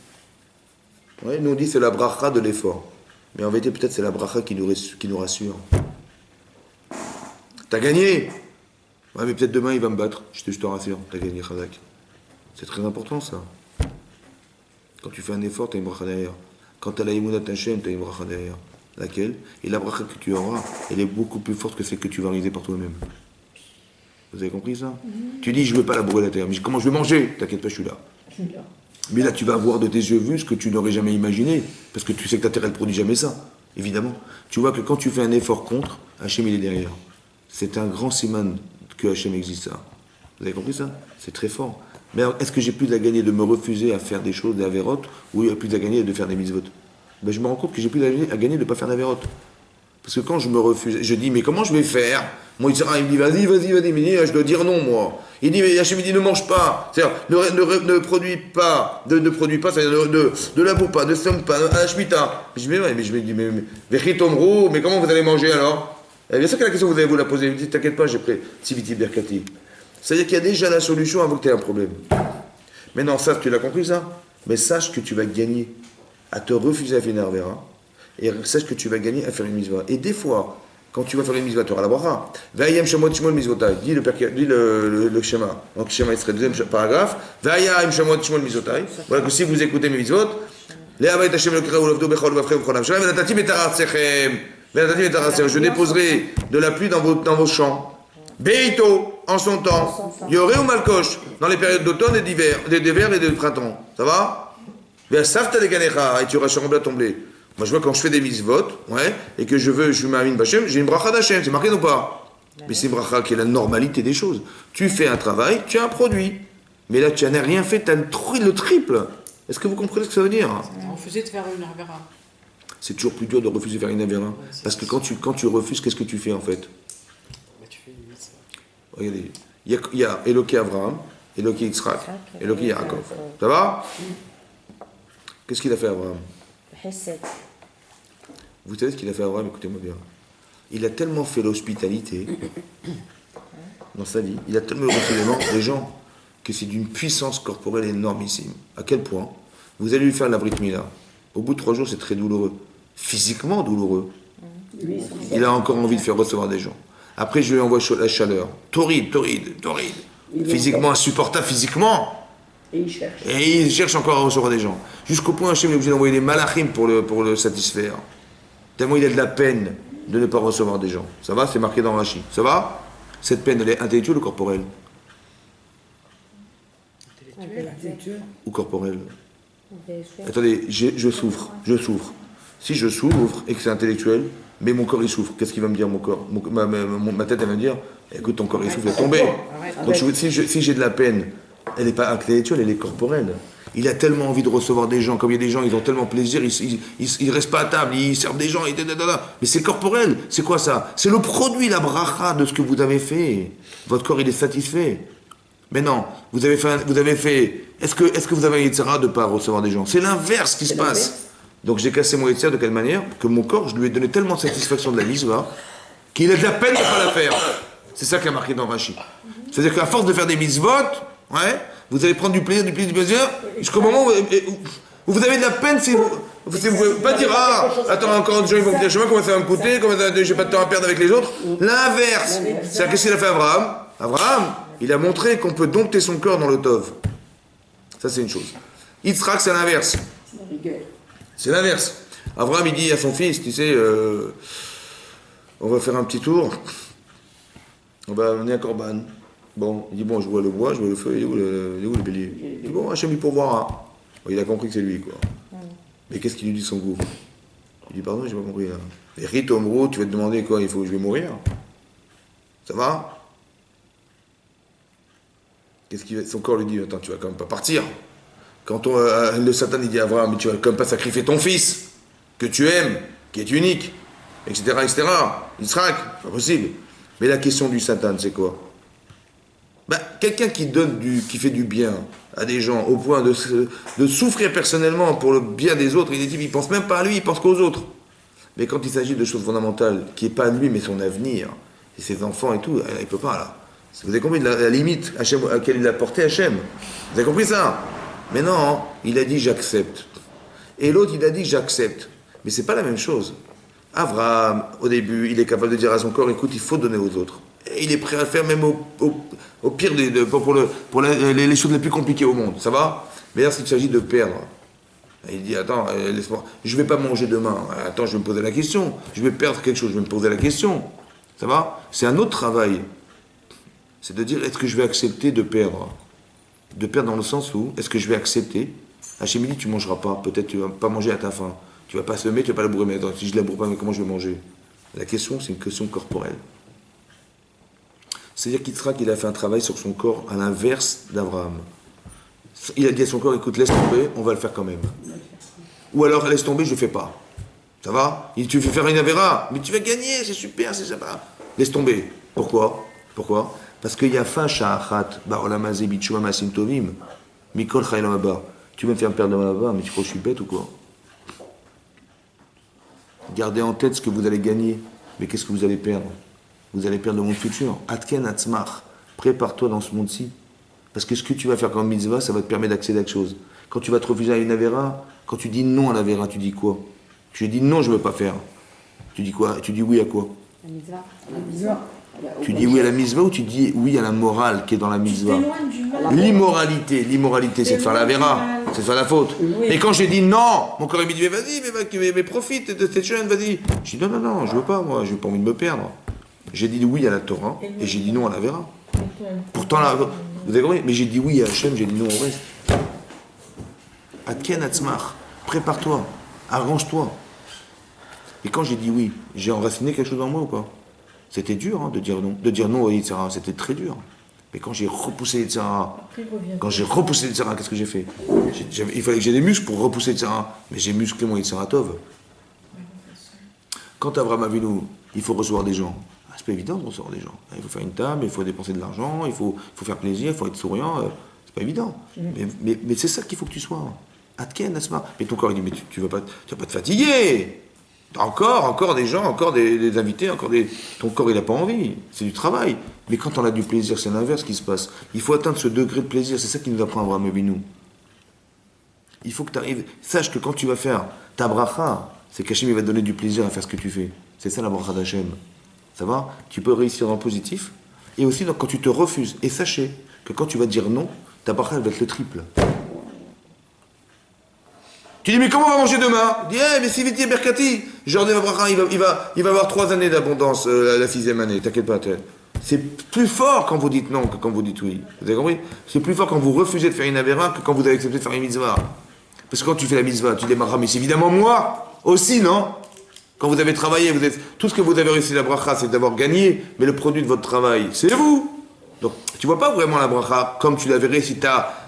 Ouais, nous on dit c'est la bracha de l'effort. Mais en vérité peut-être c'est la bracha qui nous rassure. T'as gagné. Ouais, mais peut-être demain il va me battre. Je te rassure, t'as gagné, Khazak. C'est très important ça. Quand tu fais un effort, tu as une bracha derrière. Quand tu as la Yimouna Tachem, tu as une bracha derrière. Laquelle? Et la bracha que tu auras, elle est beaucoup plus forte que celle que tu vas réaliser par toi-même. Vous avez compris ça? Tu dis, je ne veux pas la brûler la terre. Mais comment je vais manger? T'inquiète pas, je suis là. Mais là, tu vas voir de tes yeux vus ce que tu n'aurais jamais imaginé. Parce que tu sais que ta terre, elle ne produit jamais ça. Évidemment. Tu vois que quand tu fais un effort contre, Hachem, il est derrière. C'est un grand siman que Hachem existe, ça. Vous avez compris ça? C'est très fort. Mais alors, est-ce que j'ai plus à gagner de me refuser à faire des choses, des avérotes, ou il y a plus à gagner de faire des mitzvot? Ben, je me rends compte que j'ai plus à gagner de ne pas faire d'avérotes. Parce que quand je me refuse, je dis, mais comment je vais faire? Moi, il me dit, vas-y, mais je dois dire non, moi. Il dit, mais Hachem, il dit, ne mange pas. C'est-à-dire, ne produis pas, c'est-à-dire, ne laboure pas, ne somme pas, à la shmita. Je me dis, mais comment vous allez manger alors? Et bien sûr que la question, vous allez vous la poser. Vous dites, t'inquiète pas, j'ai pris Tiviti Berkati. C'est-à-dire qu'il y a déjà la solution avant que tu aies un problème. Maintenant, ça, tu l'as compris, ça? Mais sache que tu vas gagner à te refuser à faire une arvera, et sache que tu vas gagner à faire une mitzvah. Et des fois, quand tu vas faire une mitzvah, tu auras la bracha. Vayam shamot shmol mitzvotai. Dis le schéma. Donc, schéma, il serait le deuxième paragraphe. Vayam shamot shmol mitzvotai. Voilà que si vous écoutez mes mitzvot, je déposerai de la pluie dans vos champs. Beito, en son temps. Yoré ou Malkoche, dans les périodes d'automne et d'hiver, d'hiver et de printemps. Ça va? Et tu auras sur à tomber. Moi, je vois quand je fais des mitzvot, ouais, et que je mets un Bachem, j'ai une bracha d'Hachem, c'est marqué ou pas? Mais c'est une bracha qui est la normalité des choses. Tu fais un travail, tu as un produit. Mais là, tu n'as rien fait, tu as le triple. Est-ce que vous comprenez ce que ça veut dire? Refuser de faire une avera. C'est toujours plus dur de refuser de faire une avera. Parce que quand tu refuses, qu'est-ce que tu fais en fait? Tu fais une mitzvah. Regardez, il y a Eloké Abraham, Eloké Yitzhak, Eloké Yaakov. Ça va? Qu'est-ce qu'il a fait Abraham? Vous savez ce qu'il a fait Abraham? Écoutez-moi bien. Il a tellement fait l'hospitalité dans sa vie, il a tellement reçu des gens que c'est d'une puissance corporelle énormissime. À quel point? Vous allez lui faire la Brit Mila. Au bout de 3 jours, c'est très douloureux. Physiquement douloureux. Il a encore envie de faire recevoir des gens. Après, je lui envoie la chaleur. Torride. Physiquement insupportable, physiquement. Et il cherche. Et il cherche encore à recevoir des gens. Jusqu'au point, Hachem est obligé d'envoyer des malachim pour le satisfaire. Tellement il a de la peine de ne pas recevoir des gens. Ça va? C'est marqué dans Rashi. Ça va? Cette peine, elle est intellectuelle ou corporelle? Ou corporelle? Attendez, je souffre. Si je souffre et que c'est intellectuel, mais mon corps il souffre, qu'est-ce qu'il va me dire mon corps? Ma tête elle va me dire, écoute ton corps il souffre, il est tombé. Donc si j'ai de la peine, elle n'est pas intellectuelle, elle est corporelle. Il a tellement envie de recevoir des gens, comme il y a des gens, ils ont tellement plaisir, ils restent pas à table, ils servent des gens, mais c'est corporel. C'est quoi ça? C'est le produit, la bracha de ce que vous avez fait. Votre corps il est satisfait. Mais non, vous avez fait. Est-ce que vous avez un Yitzhara de ne pas recevoir des gens? C'est l'inverse qui se passe. Donc j'ai cassé mon Yitzhara de quelle manière? Que mon corps, je lui ai donné tellement de satisfaction de la mitzvah qu'il a de la peine de ne pas la faire. C'est ça qui a marqué dans Rashi. C'est-à-dire qu'à force de faire des mitzvot, ouais, vous allez prendre du plaisir, jusqu'au moment où vous avez de la peine, vous ne pouvez pas dire, ah, attends, encore des gens, ils vont me dire, je sais pas comment ça va me coûter, j'ai pas de temps à perdre avec les autres. L'inverse. C'est-à-dire qu'est-ce qu'il a fait Abraham? Abraham, il a montré qu'on peut dompter son corps dans le Tov. Ça, c'est une chose. Yitzhak, c'est l'inverse. C'est l'inverse. Abraham, il dit à son fils, tu sais, on va faire un petit tour, on va amener un corban. Bon, il dit, bon, je vois le bois, je vois le feu, il est où le bélier? Il dit, bon, Hachem, il pourvoira. Bon, il a compris que c'est lui, quoi. Mais qu'est-ce qu'il lui dit son gouffre? Il dit, pardon, j'ai pas compris, là. Et Rit Omro, tu vas te demander quoi? Il faut que je vais mourir? Ça va? Qu'est-ce qu'il son corps lui dit, attends, tu vas quand même pas partir. Quand le Satan, il dit à Abraham, mais tu vas quand même pas sacrifier ton fils, que tu aimes, qui est unique, etc., etc. Yitzhak, pas possible. Mais la question du Satan, c'est quoi? Ben, quelqu'un qui fait du bien à des gens au point de souffrir personnellement pour le bien des autres, il pense même pas à lui, il pense qu'aux autres. Mais quand il s'agit de choses fondamentales, qui n'est pas lui, mais son avenir, et ses enfants et tout, il ne peut pas là. Vous avez compris la limite à laquelle il a porté Hachem? Vous avez compris ça? Mais non, il a dit j'accepte. Et l'autre, il a dit j'accepte. Mais c'est pas la même chose. Abraham, au début, il est capable de dire à son corps, écoute, il faut donner aux autres. Et il est prêt à le faire même au pire, pour les choses les plus compliquées au monde. Ça va? Mais là, s'il s'agit de perdre, il dit, attends, laisse-moi, je ne vais pas manger demain. Attends, je vais me poser la question. Je vais perdre quelque chose, je vais me poser la question. Ça va? C'est un autre travail. C'est de dire, est-ce que je vais accepter de perdre? De perdre dans le sens où, est-ce que je vais accepter? Hachem dit, tu ne mangeras pas. Peut-être tu ne vas pas manger à ta faim. Tu ne vas pas semer, tu ne vas pas labourer. Mais attends, si je ne laboure pas, mais comment je vais manger? La question, c'est une question corporelle. C'est-à-dire qu'Yitzhak, il a fait un travail sur son corps à l'inverse d'Abraham. Il a dit à son corps, écoute, laisse tomber, on va le faire quand même. Ou alors, laisse tomber, je ne le fais pas. Ça va? Tu veux faire une avéra, mais tu vas gagner, c'est super, c'est sympa. Laisse tomber. Pourquoi? Parce qu'il y a fin sha'achat, ba'olamazé bitchuma masim tovim, mikol chaylam haba. Tu veux me faire perdre là-bas, mais tu crois que je suis bête ou quoi? Gardez en tête ce que vous allez gagner, mais qu'est-ce que vous allez perdre? Vous allez perdre le monde futur. Atken atzmach. Prépare-toi dans ce monde-ci. Parce que ce que tu vas faire comme mitzvah, ça va te permettre d'accéder à quelque chose. Quand tu vas te refuser à une avéra, quand tu dis non à l'avéra, tu dis quoi? Tu dis non, je ne veux pas faire. Tu dis quoi? Tu dis oui à quoi? La mitzvah. La mitzvah. Tu dis oui à la mitzvah ou tu dis oui à la morale qui est dans la mitzvah? L'immoralité, c'est de faire l'avéra, c'est de faire la faute. Oui. Et quand j'ai dit non, mon corps il me dit mais profite de cette chaîne, vas-y. Je dis non, je veux pas, moi, j'ai pas envie de me perdre. J'ai dit oui à la Torah et j'ai dit non à la Vera. Pourtant, là, vous avez compris? Mais j'ai dit oui à Hachem, j'ai dit non au reste. Atken atzmach, prépare-toi, arrange-toi. Et quand j'ai dit oui, j'ai enraciné quelque chose dans moi ou pas? C'était dur de dire non. De dire non au Yitzhara, c'était très dur. Mais quand j'ai repoussé Yitzhara, qu'est-ce que j'ai fait? Il fallait que j'ai des muscles pour repousser Yitzhara. Mais j'ai musclé mon Yitzhara Tov. Quand Abraham Avinu, il faut recevoir des gens. C'est pas évident de recevoir des gens. Il faut faire une table, il faut dépenser de l'argent, il faut faire plaisir, il faut être souriant. C'est pas évident. Mais c'est ça qu'il faut que tu sois. Atken, Asma. Mais ton corps, il dit, mais tu vas pas te fatiguer. Encore des gens, encore des invités, ton corps, il n'a pas envie. C'est du travail. Mais quand on a du plaisir, c'est l'inverse qui se passe. Il faut atteindre ce degré de plaisir. C'est ça qui nous apprend Abraham Avinu. Il faut que tu arrives. Sache que quand tu vas faire ta bracha, c'est qu'Hachem, il va te donner du plaisir à faire ce que tu fais. C'est ça la bracha d'Hachem. Ça va? Tu peux réussir dans le positif et aussi quand tu te refuses. Et sachez que quand tu vas dire non, ta bracha va être le triple. Tu dis mais comment on va manger demain? Dis mais c'est vite Berkati. Jordan Abraham, il va avoir 3 années d'abondance la 6e année. T'inquiète pas. C'est plus fort quand vous dites non que quand vous dites oui. Vous avez compris? C'est plus fort quand vous refusez de faire une avéra que quand vous avez accepté de faire une mitzvah. Parce que quand tu fais la mitzvah, tu démarres mais c'est évidemment moi. Aussi, non? Quand vous avez travaillé, tout ce que vous avez réussi la bracha, c'est d'avoir gagné, mais le produit de votre travail, c'est vous. Donc, tu vois pas vraiment la bracha comme tu la verrais si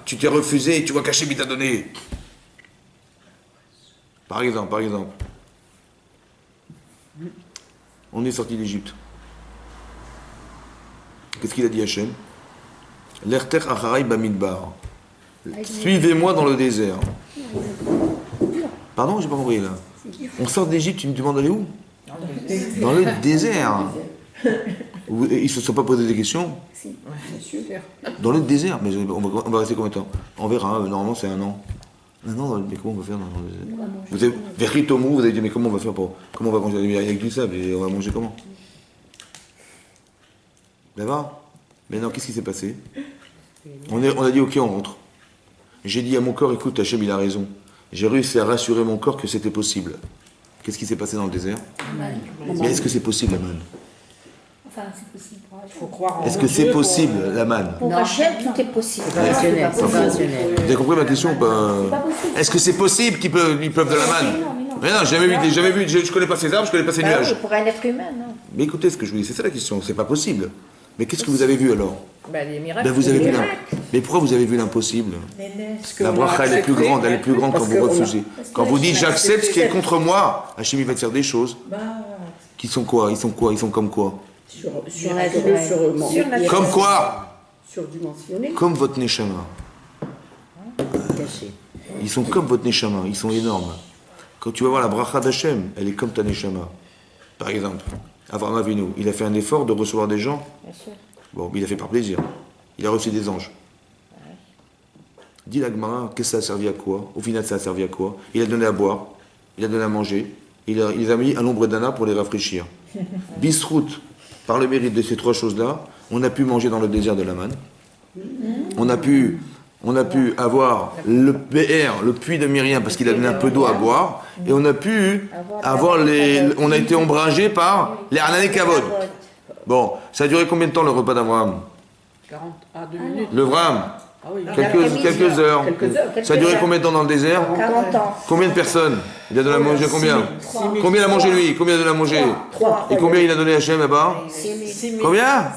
tu t'es refusé et tu vois qu'Hachem t'a donné. Par exemple. On est sorti d'Égypte. Qu'est-ce qu'il a dit Hachem? L'erter acharai bamidbar. Suivez-moi dans le désert. Pardon, j'ai pas compris là. On sort d'Égypte, tu me demandes d'aller où? Dans le désert. Ils ne se sont pas posé des questions? Dans le désert. Mais on va rester combien de temps? On verra, normalement c'est un an. Un an, mais comment on va faire dans le désert? Vous avez Veritomu, vous avez dit mais comment on va faire comment on va manger avec du sable et on va manger comment? D'accord? Maintenant, qu'est-ce qui s'est passé? On a dit ok, on rentre. J'ai dit à mon corps, écoute, Hachem, il a raison. J'ai réussi à rassurer mon corps que c'était possible. Qu'est-ce qui s'est passé dans le désert? Mais est-ce que c'est possible, la manne? Enfin, c'est possible pour Hachem. Faut croire en Est-ce que c'est Dieu, possible, la manne? Pour Hachem, tout est possible. Vous avez compris ma question? Est-ce que c'est possible qu'ils peuvent de la manne? Mais non, jamais vu, je connais pas ces arbres, je connais pas ces nuages. Pour un être humain, non. Mais écoutez ce que je vous dis, c'est ça la question, c'est pas possible. Mais qu'est-ce que vous avez vu alors? Les miracles. Vous avez vu mais pourquoi vous avez vu l'impossible? La bracha, elle est plus grande, quand vous refusez. Quand vous dites j'accepte ce qui est contre moi, Hachem va te faire des choses. Qui sont quoi? Ils sont comme quoi? Comme quoi? Surdimensionné. Comme votre neshama. Ils sont comme votre neshama, ils sont énormes. Quand tu vas voir la bracha d'Hachem, elle est comme ta neshama. Par exemple, Avraham Avinu, il a fait un effort de recevoir des gens. Bon, il a fait par plaisir. Il a reçu des anges. Dis la Gemara, qu'est-ce que ça a servi à quoi? Au final, ça a servi à quoi? Il a donné à boire, il a donné à manger, il les a mis à l'ombre d'Anna pour les rafraîchir. Bisrout, par le mérite de ces trois choses-là, on a pu manger dans le désert de la manne. On a pu avoir le BR, le puits de Myriam, parce qu'il a donné un peu d'eau à boire, et on a pu on a été ombragé par les Hanan Kavod. Bon, ça a duré combien de temps le repas d'Abraham? 40 à 2 minutes. Le Vraham? Ah oui. Quelques heures. Ça a duré combien de temps dans le désert? 40 ans. Combien de personnes? Il a donné à manger combien? Combien il a mangé lui? Combien il a donné à manger? 3. Et combien il a donné à Hachem là-bas? Combien?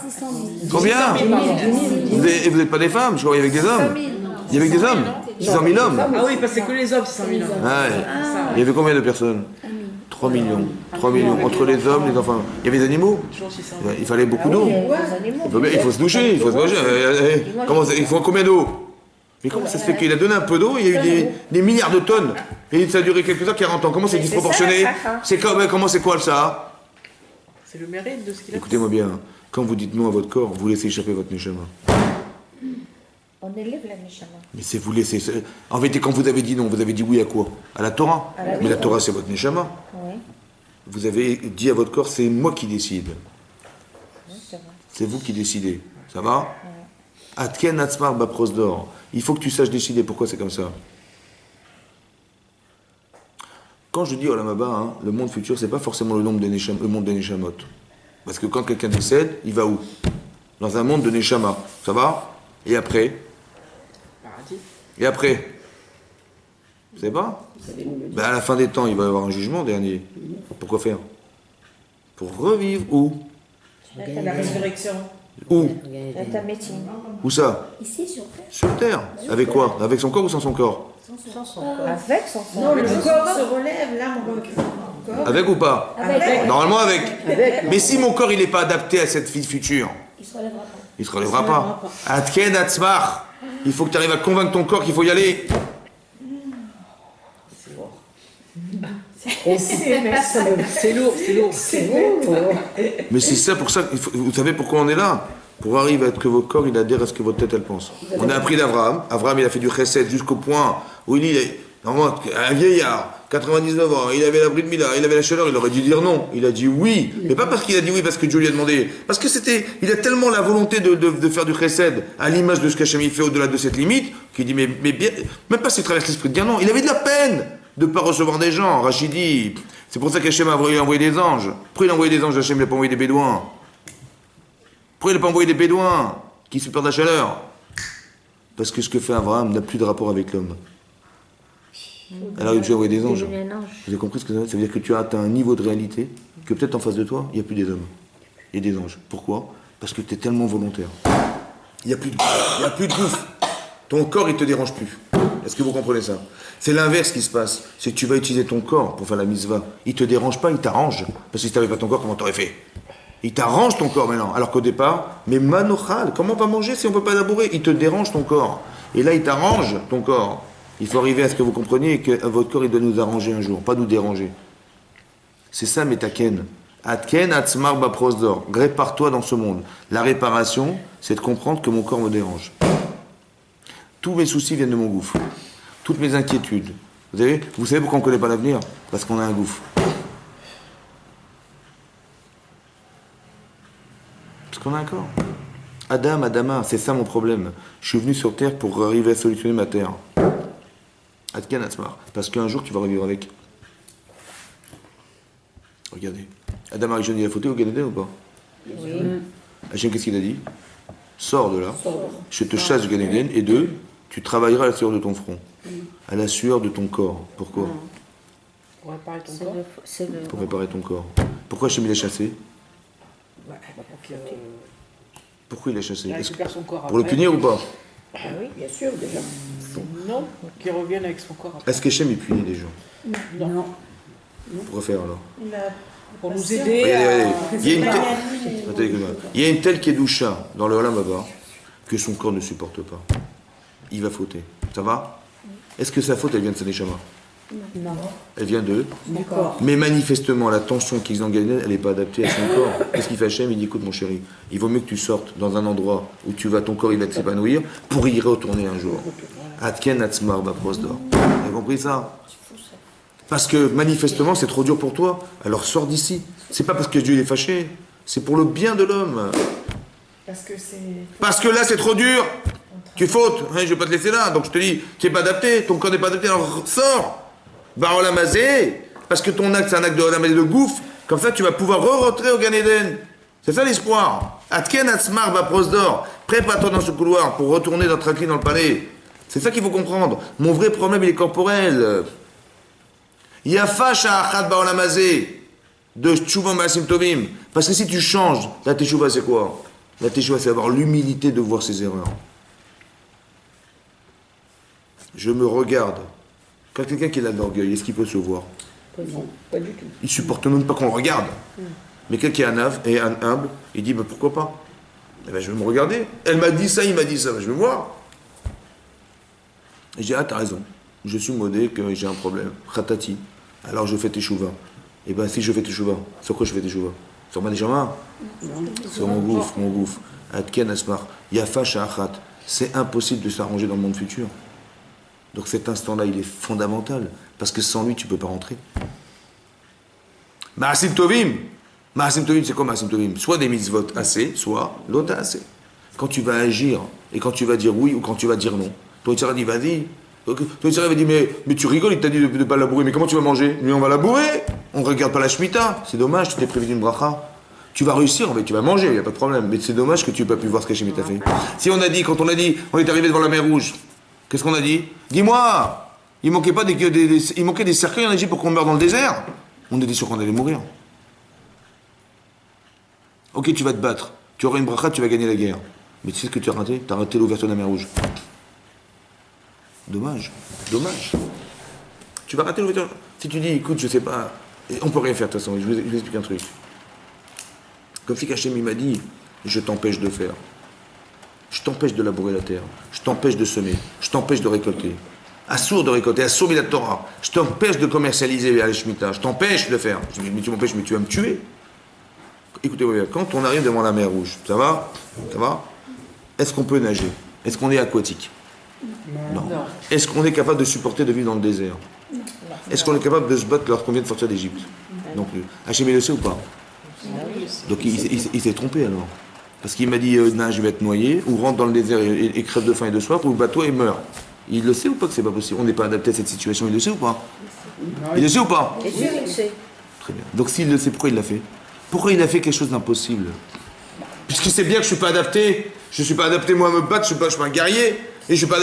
Combien? Vous n'êtes pas des femmes, je crois, il y avait des hommes. Il y avait des hommes? 600 000 hommes? Ah oui, parce que c'est que les hommes, 600 000 hommes. Ouais. Il y avait combien de personnes? 3 millions. 3 millions. Entre les hommes, les enfants. Il y avait des animaux. Il fallait beaucoup d'eau. Il faut se doucher, il faut se manger. Il faut combien d'eau? Mais comment ça se fait qu'il a donné un peu d'eau, il y a eu des milliards de tonnes. Et ça a duré quelques heures, 40 ans. Comment c'est disproportionné? Comment c'est quoi ça? C'est le mérite de ce qu'il a fait. Écoutez-moi bien. Quand vous dites non à votre corps, vous laissez échapper votre neshama. On élève la neshama. Mais c'est vous laisser. En vérité, quand vous avez dit non, vous avez dit oui à quoi? À la Torah. Mais la Torah, c'est votre neshama. Oui. Vous avez dit à votre corps, c'est moi qui décide. C'est vrai. C'est vous qui décidez. Ça va? Atken atzmar baprosdor. Il faut que tu saches décider. Pourquoi c'est comme ça? Quand je dis Olamaba, le monde futur, c'est pas forcément le monde des Neshamot. Parce que quand quelqu'un décède, il va où? Dans un monde de Neshama. Ça va? Et après? Paradis. Et après? Vous savez pas? À la fin des temps, il va y avoir un jugement dernier. Pourquoi faire? Pour revivre où? La résurrection. Où? Ta médecine. Où ça? Ici, sur Terre. Sur Terre. Avec quoi? Avec son corps ou sans son corps? Avec son corps. Non, le corps se relève, l'âme revient. Avec ou pas? Avec. Normalement avec. Mais si mon corps il n'est pas adapté à cette vie future, Il se relèvera pas. il ne se relèvera pas. Atken atzmar. Il faut que tu arrives à convaincre ton corps qu'il faut y aller. C'est lourd, c'est lourd. Mais c'est ça pour ça. Vous savez pourquoi on est là? Pour arriver à être que votre corps il adhère à ce que votre tête elle pense. On a appris d'Abraham. Abraham il a fait du chesed jusqu'au point où il est normalement un vieillard, 99 ans, il avait la bride mila, il avait la chaleur, il aurait dû dire non. Il a dit oui, mais pas parce qu'il a dit oui parce que Dieu lui a demandé, parce que il a tellement la volonté de faire du chesed à l'image de ce qu'Hachem fait au-delà de cette limite qu'il dit mais bien, même pas s'il traverse l'esprit de dire non. Il avait de la peine de ne pas recevoir des gens. Rachidi, c'est pour ça qu'Hachem a envoyé des anges. Pourquoi il a envoyé des anges? Hachem n'a pas envoyé des bédouins. Pourquoi il n'a pas envoyé des bédouins qui supportent la chaleur? Parce que ce que fait Abraham n'a plus de rapport avec l'homme. Alors tu as envoyé des anges. Vous avez compris ce que ça veut dire? Ça veut dire que tu as atteint un niveau de réalité que peut-être en face de toi, il n'y a plus des hommes. Il y a des anges. Pourquoi? Parce que tu es tellement volontaire. Il n'y a plus de gouffre. Ton corps, il ne te dérange plus. Est-ce que vous comprenez ça? C'est l'inverse qui se passe. C'est que tu vas utiliser ton corps pour faire la mitzvah. Il ne te dérange pas, il t'arrange. Parce que si tu n'avais pas ton corps, comment tu aurais fait? Il t'arrange ton corps maintenant. Alors qu'au départ, mais manochal, comment on va manger si on ne peut pas labourer? Il te dérange ton corps. Et là, il t'arrange ton corps. Il faut arriver à ce que vous compreniez que votre corps, il doit nous arranger un jour, pas nous déranger. C'est ça, Metaken. Atken atzmar baprosdor. Répare-toi dans ce monde. La réparation, c'est de comprendre que mon corps me dérange. Tous mes soucis viennent de mon gouffre. Toutes mes inquiétudes. Vous savez pourquoi on ne connaît pas l'avenir? Parce qu'on a un gouffre. Parce qu'on a un corps. Adam, Adama, c'est ça mon problème. Je suis venu sur Terre pour arriver à solutionner ma Terre. Atken atzmar. Parce qu'un jour, tu vas revivre avec. Regardez. Adam Arishon, il a fauté au Gan Eden ou pas? Oui. Hachem, qu'est-ce qu'il a dit? Sors de là. Je te chasse du Gan Eden. Et deux, tu travailleras à la sueur de ton front. À la sueur de ton corps. Pourquoi? Pour réparer ton corps. Pour réparer ton corps. Pourquoi Hachem l'a chassé? Pourquoi il l'a chassé? Il récupère son corps Pour le après. punir ou pas? Ah oui, bien sûr, déjà. Non, qu'il revienne avec son corps après. Est-ce qu'Hachem il punit les gens? Non. Pourquoi faire alors? Pour nous aider Regardez, à... il y a une telle... Attendez, écoutez-moi. Il y a une telle Kedusha dans le Olam Haba que son corps ne supporte pas. Il va fauter. Ça va? Est-ce que sa faute, elle vient de sa neshama? Non. Elle vient de... Du corps. Mais manifestement, la tension qu'ils ont gagnée, elle n'est pas adaptée à son corps. Qu'est-ce qu'il fait Hachem? Il dit, écoute mon chéri, il vaut mieux que tu sortes dans un endroit où tu vas, ton corps il va s'épanouir pour y retourner un jour. Atken atzmar baprosdor. Vous avez compris ça? Parce que manifestement, c'est trop dur pour toi. Alors sors d'ici. C'est pas parce que Dieu est fâché. C'est pour le bien de l'homme. Parce que là, c'est trop dur. Tu fautes. Je vais pas te laisser là. Donc je te dis, tu n'es pas adapté. Ton corps n'est pas adapté. Alors sors. Bah olamazé. Parce que ton acte, c'est un acte de olamazé de gouffre. Comme ça, tu vas pouvoir re-rentrer au Gan Eden. C'est ça l'espoir. Atken atzmar baprosdor. Prépare-toi dans ce couloir pour retourner tranquille dans le palais. C'est ça qu'il faut comprendre. Mon vrai problème, il est corporel. Yafa sha'achat ba'olamazé de Tshuva Ma'asim Tovim. Parce que si tu changes, la Teshuva c'est quoi? La Teshuva c'est avoir l'humilité de voir ses erreurs. Je me regarde. Quand quelqu'un qui a de l'orgueil, est-ce qu'il peut se voir? Non, pas du tout. Il supporte même pas qu'on le regarde. Mais quelqu'un qui est humble, il dit pourquoi pas? Eh ben, je vais me regarder. Elle m'a dit ça, il m'a dit ça, je vais voir. Et j'ai t'as raison. Je suis modé que j'ai un problème. Khatati. Alors je fais teshuva. Et bien si je fais teshuva, sur quoi je fais teshuva? Sur ma neshama? Sur mon gouffre. Atken asmar. Yafa sha'achat. C'est impossible de s'arranger dans le monde futur. Donc cet instant-là, il est fondamental. Parce que sans lui, tu ne peux pas rentrer. Ma'asim tovim. Ma'asim tovim, c'est quoi Ma'asim tovim? Soit des mitzvot assez, soit l'autre assez. Quand tu vas agir, et quand tu vas dire oui, ou quand tu vas dire non, toi tu dit vas-y. Toi tu va dire mais tu rigoles, il t'a dit de ne pas labourer, mais comment tu vas manger? Lui on va labourer, on ne regarde pas la Shemitah, c'est dommage, tu t'es prévu d'une bracha. Tu vas réussir, mais tu vas manger, il n'y a pas de problème. Mais c'est dommage que tu n'aies pas pu voir ce qu'Hachem t'a fait. Si on a dit, quand on a dit, on est arrivé devant la mer Rouge, qu'est-ce qu'on a dit? Dis-moi, il manquait pas il manquait des cercueils en Égypte pour qu'on meure dans le désert. On était sûr qu'on allait mourir. Ok, tu vas te battre, tu auras une bracha, tu vas gagner la guerre. Mais tu sais ce que tu as raté? Tu as raté l'ouverture de la mer Rouge. Dommage. Tu vas rater l'ouverture. Si tu dis, écoute, je sais pas, on peut rien faire de toute façon, je vous explique un truc. Comme si Hachem il m'a dit, je t'empêche de faire. Je t'empêche de labourer la terre. Je t'empêche de semer. Je t'empêche de récolter. Assour de récolter, assour la Torah. Je t'empêche de commercialiser à la Shemitah. Je t'empêche de le faire. Je dis, mais tu m'empêches, mais tu vas me tuer. Écoutez-moi bien, quand on arrive devant la mer Rouge, ça va? Est-ce qu'on peut nager? Est-ce qu'on est aquatique? Non. Est-ce qu'on est capable de supporter de vivre dans le désert? Est-ce qu'on est capable de se battre lorsqu'on vient de sortir d'Égypte? Non plus. Hachem il le sait ou pas? Donc il s'est trompé alors. Parce qu'il m'a dit nage, je vais être noyé, ou rentre dans le désert et crève de faim et de soif, ou bat-toi et meurs. Il le sait ou pas que c'est pas possible? On n'est pas adapté à cette situation, il le sait ou pas? Il le sait ou pas? Et sûr, il sait. Très bien. Donc s'il le sait, pourquoi il l'a fait? Pourquoi il a fait quelque chose d'impossible? Puisqu'il sait bien que je ne suis pas adapté. Je ne suis pas adapté moi à me battre, je suis pas un guerrier. Et j'ai pas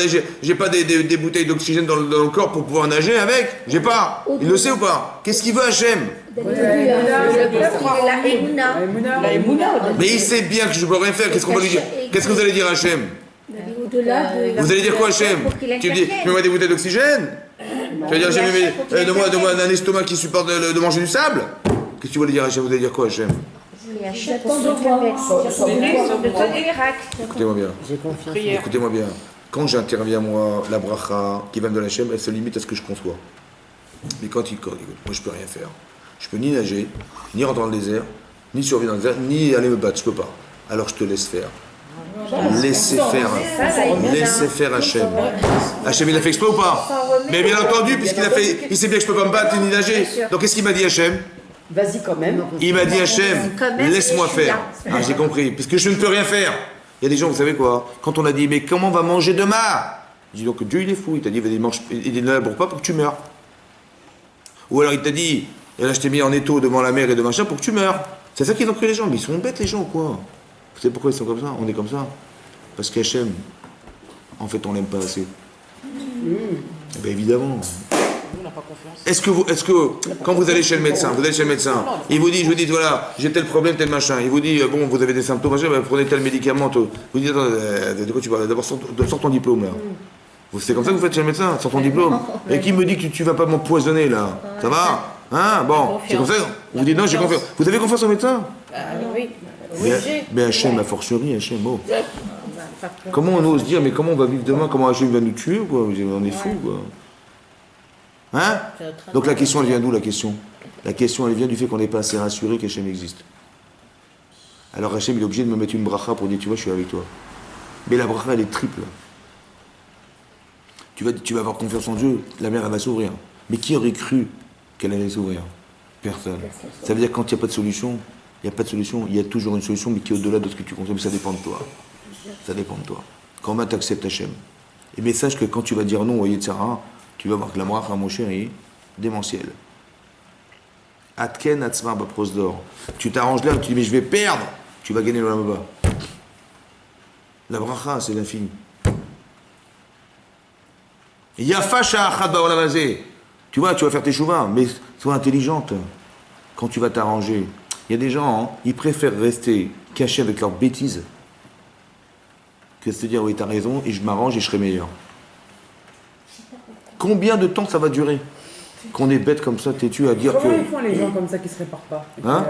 des bouteilles d'oxygène dans le corps pour pouvoir nager avec. J'ai pas. Il le sait ou pas? Qu'est-ce qu'il veut Hachem? La Emouna. Mais il sait bien que je peux rien faire. Qu'est-ce qu'on va lui dire? Qu'est-ce que vous allez dire à Hachem? Vous allez dire quoi Hachem? Tu me dis, mets-moi des bouteilles d'oxygène? Tu vas dire Hachem, donne-moi un estomac qui supporte de manger du sable? Qu'est-ce que tu vas lui dire Hachem? Vous allez dire quoi Hachem? Écoutez-moi bien. Écoutez-moi bien. Quand j'interviens, moi, la bracha qui va de Hachem, elle se limite à ce que je conçois. Mais quand moi je peux rien faire. Je peux ni nager, ni rentrer dans le désert, ni survivre dans le désert, ni aller me battre. Je peux pas. Alors je te laisse faire. Laissez faire. Laissez faire Hachem. Hachem, il a fait exprès ou pas? Mais bien entendu, il sait bien que je peux pas me battre ni nager. Donc qu'est-ce qu'il m'a dit Hachem? Vas-y quand même. Il m'a dit Hachem, laisse-moi faire. Ah, j'ai compris, puisque je ne peux rien faire. Il y a des gens, vous savez quoi? Quand on a dit, mais comment on va manger demain? Je dis donc Dieu il est fou, il t'a dit, il n'élabore pas pour que tu meurs. Ou alors il t'a dit, là je t'ai mis en étau devant la mer et devant machin pour que tu meurs. C'est ça qu'ils ont cru les gens, mais ils sont bêtes les gens quoi. Vous savez pourquoi ils sont comme ça? On est comme ça. Parce qu'Hachem, en fait on l'aime pas assez. Eh bien évidemment. On n'a pas confiance. Est-ce que quand vous allez chez le médecin, il vous dit, je vous dis, voilà, j'ai tel problème, tel machin, il vous dit, bon, vous avez des symptômes, machin, ben, prenez tel médicament, vous dites, attends, de quoi tu parles? D'abord, sors ton diplôme, là. C'est comme ça que vous faites chez le médecin, sors ton diplôme. Et qui me dit que tu vas pas m'empoisonner, là? Ça va? Hein? Bon, c'est comme ça? Vous dites, non, j'ai confiance. Vous avez confiance au médecin? Oui. Mais Hachem, a fortiori, Hachem, oh. Comment on ose dire, mais comment on va vivre demain? Comment Hachem va nous tuer, quoi? On est fous, quoi. Hein? Donc la question, elle vient d'où la question? La question, elle vient du fait qu'on n'est pas assez rassuré qu'Hachem existe. Alors Hachem, il est obligé de me mettre une bracha pour dire, tu vois, je suis avec toi. Mais la bracha, elle est triple. Tu vas avoir confiance en Dieu, la mer, elle va s'ouvrir. Mais qui aurait cru qu'elle allait s'ouvrir? Personne. Ça veut dire que quand il n'y a pas de solution, il n'y a pas de solution. Il y a toujours une solution, mais qui est au-delà de ce que tu consommes. Mais ça dépend de toi. Ça dépend de toi. Comment tu acceptes Hachem? Et mais sache que quand tu vas dire non au Yetzirah, tu vas voir que la bracha, mon chéri, démentiel. Atken atzmar baprosdor. Tu t'arranges là, tu dis mais je vais perdre. Tu vas gagner le lama. La bracha, c'est l'infini. Yafa sha'achad ba'olam hazeh. Tu vois, tu vas faire tes chouvas, mais sois intelligente. Quand tu vas t'arranger, il y a des gens, hein, ils préfèrent rester cachés avec leurs bêtises que de se dire oui, t'as raison, et je m'arrange et je serai meilleur. Combien de temps ça va durer? Qu'on est bête comme ça, têtu, à dire Comment que... ils font les gens comme ça qui se réparent pas? Hein?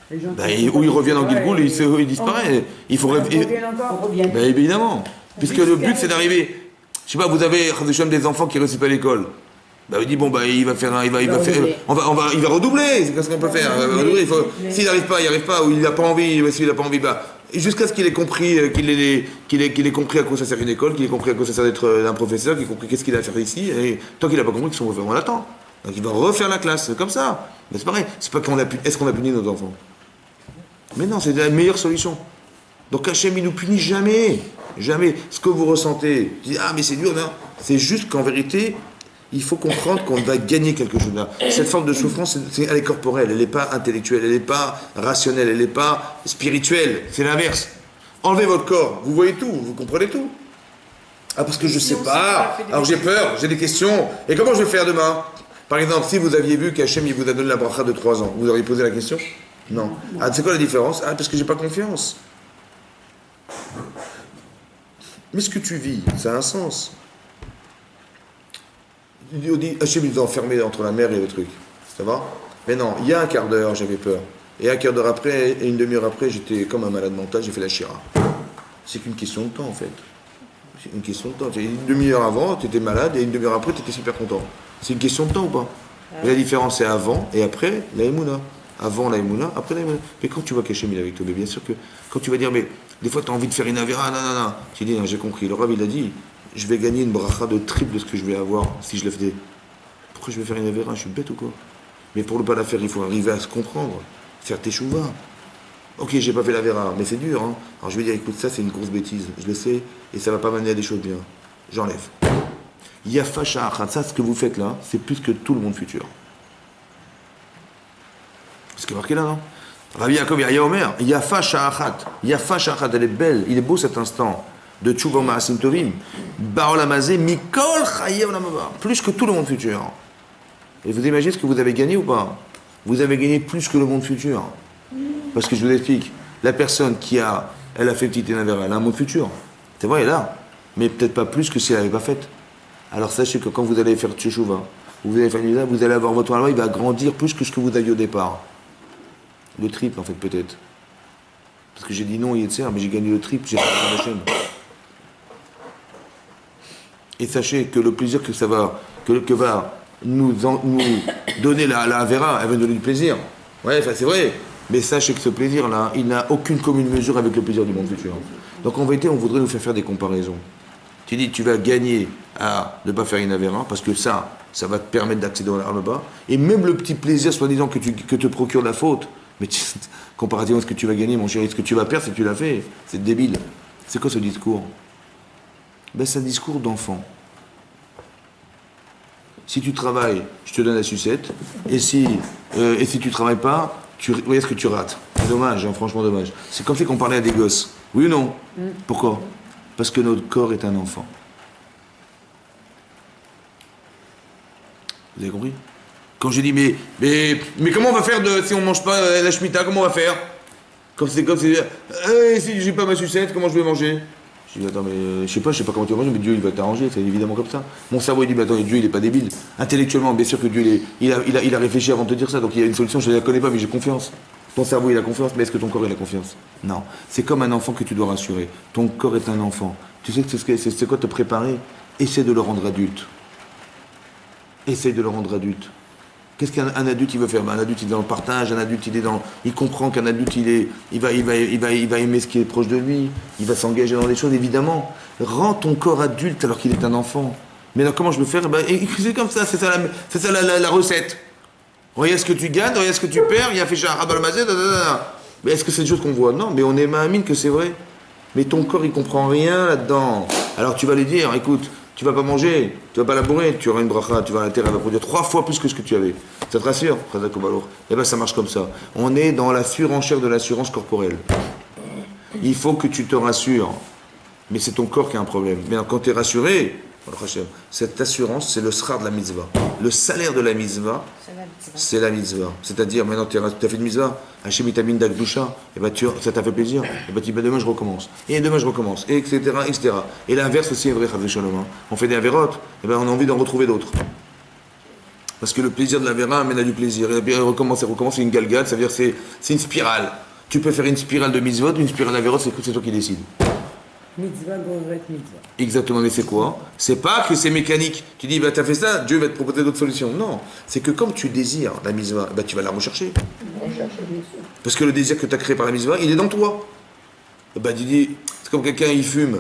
Les gens Ou ils reviennent en Gilgoul et ils disparaissent. Il faudrait... Ils reviennent encore. Ben évidemment. Puisque le but c'est d'arriver... Je sais pas, vous avez des enfants qui ne réussissent pas à l'école. Ben il dit bon bah il va faire il va redoubler, c'est ce qu'on peut faire. S'il n'arrive pas, ou il n'a pas envie, s'il n'a pas envie, bah, jusqu'à ce qu'il ait compris qu'il ait compris à quoi ça sert une école, qu'il ait compris à quoi ça sert d'être un professeur, qu'il ait compris qu'est-ce qu'il a à faire ici, et tant qu'il n'a pas compris on l'attend. Donc il va refaire la classe, comme ça. Mais c'est pareil, c'est pas est-ce qu'on a puni nos enfants? Mais non, c'est la meilleure solution. Donc Hachem, il nous punit jamais. Jamais. Ce que vous ressentez, vous dites, ah mais c'est dur, non? C'est juste qu'en vérité, il faut comprendre qu'on va gagner quelque chose là. Cette forme de souffrance, elle est corporelle, elle n'est pas intellectuelle, elle n'est pas rationnelle, elle n'est pas spirituelle. C'est l'inverse. Enlevez votre corps, vous voyez tout, vous comprenez tout. Ah parce que je ne sais pas, alors j'ai peur, j'ai des questions. Et comment je vais faire demain? Par exemple, si vous aviez vu qu'Hachem il vous a donné la bracha de 3 ans, vous auriez posé la question? Non. Ah, c'est quoi la différence? Ah, parce que j'ai pas confiance. Mais ce que tu vis, ça a un sens. Hachem il nous a enfermés entre la mer et le truc. Ça va? Mais non, il y a un quart d'heure, j'avais peur. Et un quart d'heure après, et une demi-heure après, j'étais comme un malade mental, j'ai fait la chira. C'est qu'une question de temps, en fait. C'est une question de temps. Une demi-heure avant, tu étais malade, et une demi-heure après, tu étais super content. C'est une question de temps ou pas? Mais la différence, c'est avant et après la Emouna. Avant la Emouna, après la Emouna. Mais quand tu vois qu'Hachem il est avec toi, mais bien sûr que quand tu vas dire, mais des fois tu as envie de faire une avéra, non. Tu dis, non, j'ai compris. Le Rav il a dit, je vais gagner une bracha de triple de ce que je vais avoir si je le faisais. Pourquoi je vais faire une avéra? Je suis bête ou quoi? Mais pour ne pas la faire, il faut arriver à se comprendre, faire tes chouvas. Ok, j'ai pas fait l'avéra, mais c'est dur. Hein. Alors je vais dire, écoute, ça c'est une grosse bêtise, je le sais, et ça va pas m'amener à des choses bien. J'enlève. Yafa sha'achat, ça ce que vous faites là, c'est plus que tout le monde futur. C'est ce qui est marqué là, non? Rabbi Yaakov Omer, Yafa sha'achat, elle est belle, il est beau cet instant. de Tchouva Ma'asim Tovim, Ba'olamazé, Mikol Chaye Olam Haba, plus que tout le monde futur. Et vous imaginez ce que vous avez gagné ou pas? Vous avez gagné plus que le monde futur. Parce que je vous explique, la personne elle a fait petite Enavera, elle a un monde futur. C'est vrai, elle a, mais peut-être pas plus que si elle n'avait pas fait. Alors sachez que quand vous allez faire Tchouva, vous allez faire Nisa, vous allez avoir votre Alma, il va grandir plus que ce que vous aviez au départ. Le triple en fait peut-être. Parce que j'ai dit non, Yetzer, mais j'ai gagné le triple, j'ai fait la chaîne. Et sachez que le plaisir que ça va, que va nous donner la Avera, elle va nous donner du plaisir. Ouais, c'est vrai. Mais sachez que ce plaisir-là, il n'a aucune commune mesure avec le plaisir du monde futur. Donc en vérité, on voudrait nous faire des comparaisons. Tu dis, tu vas gagner à ne pas faire une Avera, parce que ça va te permettre d'accéder à l'arme bas. Et même le petit plaisir, soi-disant, que te procure la faute, mais comparativement à ce que tu vas gagner, mon chéri, ce que tu vas perdre, c'est que tu l'as fait. C'est débile. C'est quoi ce discours? Ben, c'est un discours d'enfant. Si tu travailles, je te donne la sucette. Et si tu travailles pas, voyez ce que tu rates. C'est dommage, hein, franchement dommage. C'est comme ça qu'on parlait à des gosses. Oui ou non? Pourquoi? Parce que notre corps est un enfant. Vous avez compris? Quand j'ai dit, mais comment on va faire si on mange pas la Shemitah, comment on va faire? Si j'ai pas ma sucette, comment je vais manger? Je dis, attends, mais je sais pas comment tu vas manger, mais Dieu il va t'arranger, c'est évidemment comme ça. Mon cerveau il dit, mais attends, Dieu il est pas débile. Intellectuellement, bien sûr que Dieu il a réfléchi avant de te dire ça, donc il y a une solution, je ne la connais pas, mais j'ai confiance. Ton cerveau il a confiance, mais est-ce que ton corps il a confiance? Non. C'est comme un enfant que tu dois rassurer. Ton corps est un enfant. Tu sais que c'est quoi te préparer? Essaie de le rendre adulte. Essaie de le rendre adulte. Qu'est-ce qu'un adulte il veut faire? Un adulte il est dans le partage, un adulte il comprend qu'un adulte il va aimer ce qui est proche de lui, il va s'engager dans des choses, évidemment. Rends ton corps adulte alors qu'il est un enfant. Mais alors comment je peux faire? C'est comme ça, c'est ça la recette. Regarde ce que tu gagnes, regarde ce que tu perds, il y a fait Rabalmazé, mais est-ce que c'est des choses qu'on voit? Non, mais on est ma'amine que c'est vrai. Mais ton corps il comprend rien là-dedans. Alors tu vas lui dire, écoute, tu vas pas manger, tu vas pas labourer, tu auras une bracha, tu vas la terre, elle va produire 3 fois plus que ce que tu avais. Ça te rassure, Khazak Obalour? Eh bien ça marche comme ça. On est dans la surenchère de l'assurance corporelle. Il faut que tu te rassures. Mais c'est ton corps qui a un problème. Mais quand tu es rassuré, cette assurance, c'est le srar de la mitzvah. Le salaire de la mitzvah, c'est la mitzvah. C'est-à-dire, maintenant tu as fait une mitzvah, Hachem itamin d'Akdusha, et ça t'a fait plaisir, et tu dis, demain je recommence. Et demain je recommence, et etc. etc. Et l'inverse aussi est vrai, Chavé Shalom. On fait des avérotes, et on a envie d'en retrouver d'autres. Parce que le plaisir de l'avéra amène à du plaisir. Et puis recommence, c'est une galgade, ça veut dire c'est une spirale. Tu peux faire une spirale de mitzvot, une spirale d'avérote, c'est toi qui décides. Mitzvah, grovret, mitzvah. Exactement, mais c'est quoi? C'est pas que c'est mécanique. Tu dis, t'as fait ça, Dieu va te proposer d'autres solutions. Non, c'est que comme tu désires la mitzvah, tu vas la rechercher. Parce que le désir que tu as créé par la mitzvah, il est dans toi. Tu dis, c'est comme quelqu'un, il fume.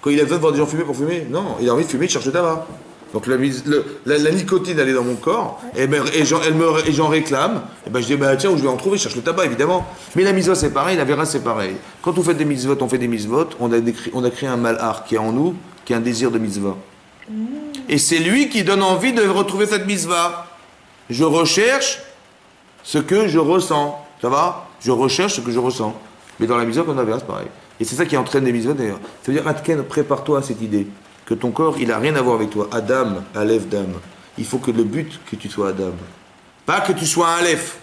Quand il a besoin de voir des gens fumer pour fumer, non, il a envie de fumer, il cherche le tabac. Donc la nicotine, elle est dans mon corps, et j'en réclame, et je dis, tiens, où je vais en trouver, je cherche le tabac, évidemment. Mais la mitzvah, c'est pareil, la vera, c'est pareil. Quand on fait des mitzvot, on a créé un malhar qui est en nous, qui est un désir de mitzvah. Et c'est lui qui donne envie de retrouver cette mitzvah. Je recherche ce que je ressens. Ça va? Je recherche ce que je ressens. Mais dans la mitzvah, on a vera, c'est pareil. Et c'est ça qui entraîne les mitzvot, d'ailleurs. Ça veut dire, Atken, prépare-toi à cette idée. Que ton corps, il n'a rien à voir avec toi. Adam, Aleph, Dam. Il faut que le but, que tu sois Adam. Pas que tu sois un Aleph.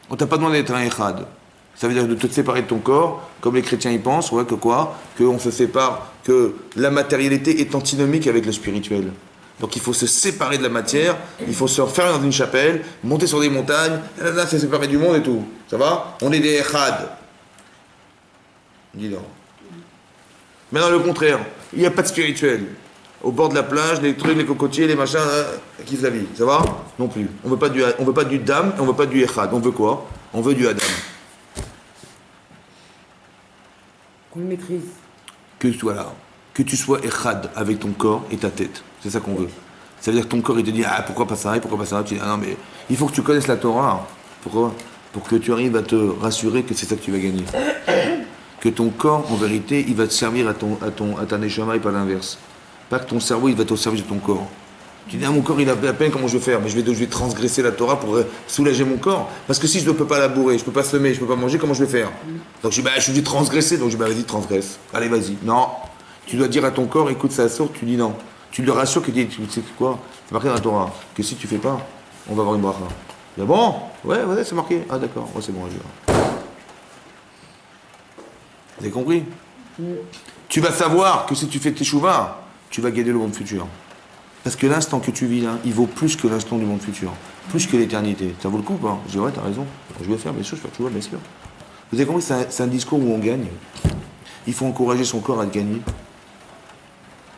On t'a pas demandé d'être un Echad. Ça veut dire de te séparer de ton corps, comme les chrétiens y pensent, ouais, que quoi? Qu'on se sépare, que la matérialité est antinomique avec le spirituel. Donc il faut se séparer de la matière, il faut se refaire dans une chapelle, monter sur des montagnes, là, se séparer du monde et tout. Ça va? On est des Echad. Dis donc. Mais dans le contraire, il n'y a pas de spirituel. Au bord de la plage, les trucs, les cocotiers, les machins, kiffe la vie. Ça va? Non plus. On veut pas du dam, on veut pas du echad. On veut quoi? On veut du adam. Qu'on le maîtrise. Que tu sois echad avec ton corps et ta tête. C'est ça qu'on veut. Ça veut dire que ton corps, il te dit, pourquoi pas ça, pourquoi pas ça? Tu dis, non, mais il faut que tu connaisses la Torah. Pourquoi? Pour que tu arrives à te rassurer que c'est ça que tu vas gagner. Que ton corps, en vérité, il va te servir à ta neshama et pas l'inverse. Pas que ton cerveau, il va être au service de ton corps. Tu dis, mon corps, il a à peine, comment je vais faire? Mais je vais transgresser la Torah pour soulager mon corps. Parce que si je ne peux pas labourer, je ne peux pas semer, je ne peux pas manger, comment je vais faire? Donc je dis, je suis obligé de transgresser. Donc je dis, vas-y, transgresse. Allez, vas-y. Non. Tu dois dire à ton corps, écoute, ça sort, tu dis non. Tu le rassures, tu dis, tu sais quoi? C'est marqué dans la Torah, que si tu fais pas, on va avoir une bracha. Il dit, bon, ouais, c'est marqué. Ah d'accord, ouais, c'est bon, je vais. Vous avez compris? Tu vas savoir que si tu fais tes chouvas, tu vas gagner le monde futur. Parce que l'instant que tu vis là, il vaut plus que l'instant du monde futur. Plus que l'éternité. Ça vaut le coup, pas? Je dis, ouais, t'as raison. Je vais faire, bien sûr, je vais faire chouvas, bien sûr. Vous avez compris, c'est un discours où on gagne. Il faut encourager son corps à gagner.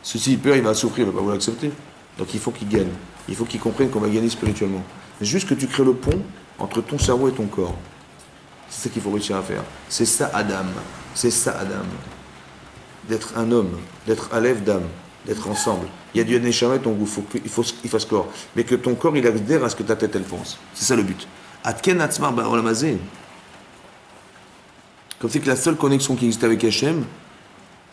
Ceci, il peur, il va souffrir, il ne va pas vouloir l'accepter. Donc il faut qu'il gagne. Il faut qu'il comprenne qu'on va gagner spirituellement. C'est juste que tu crées le pont entre ton cerveau et ton corps. C'est ça qu'il faut réussir à faire. C'est ça, Adam. C'est ça, Adam. D'être un homme, d'être à l'ève d'âme, d'être ensemble. Il y a du Neshama, ton goût, il faut qu'il fasse corps. Mais que ton corps, il adhère à ce que ta tête, elle pense. C'est ça le but. Atken atzmar ba'olamazé. Comme c'est que la seule connexion qui existe avec Hachem,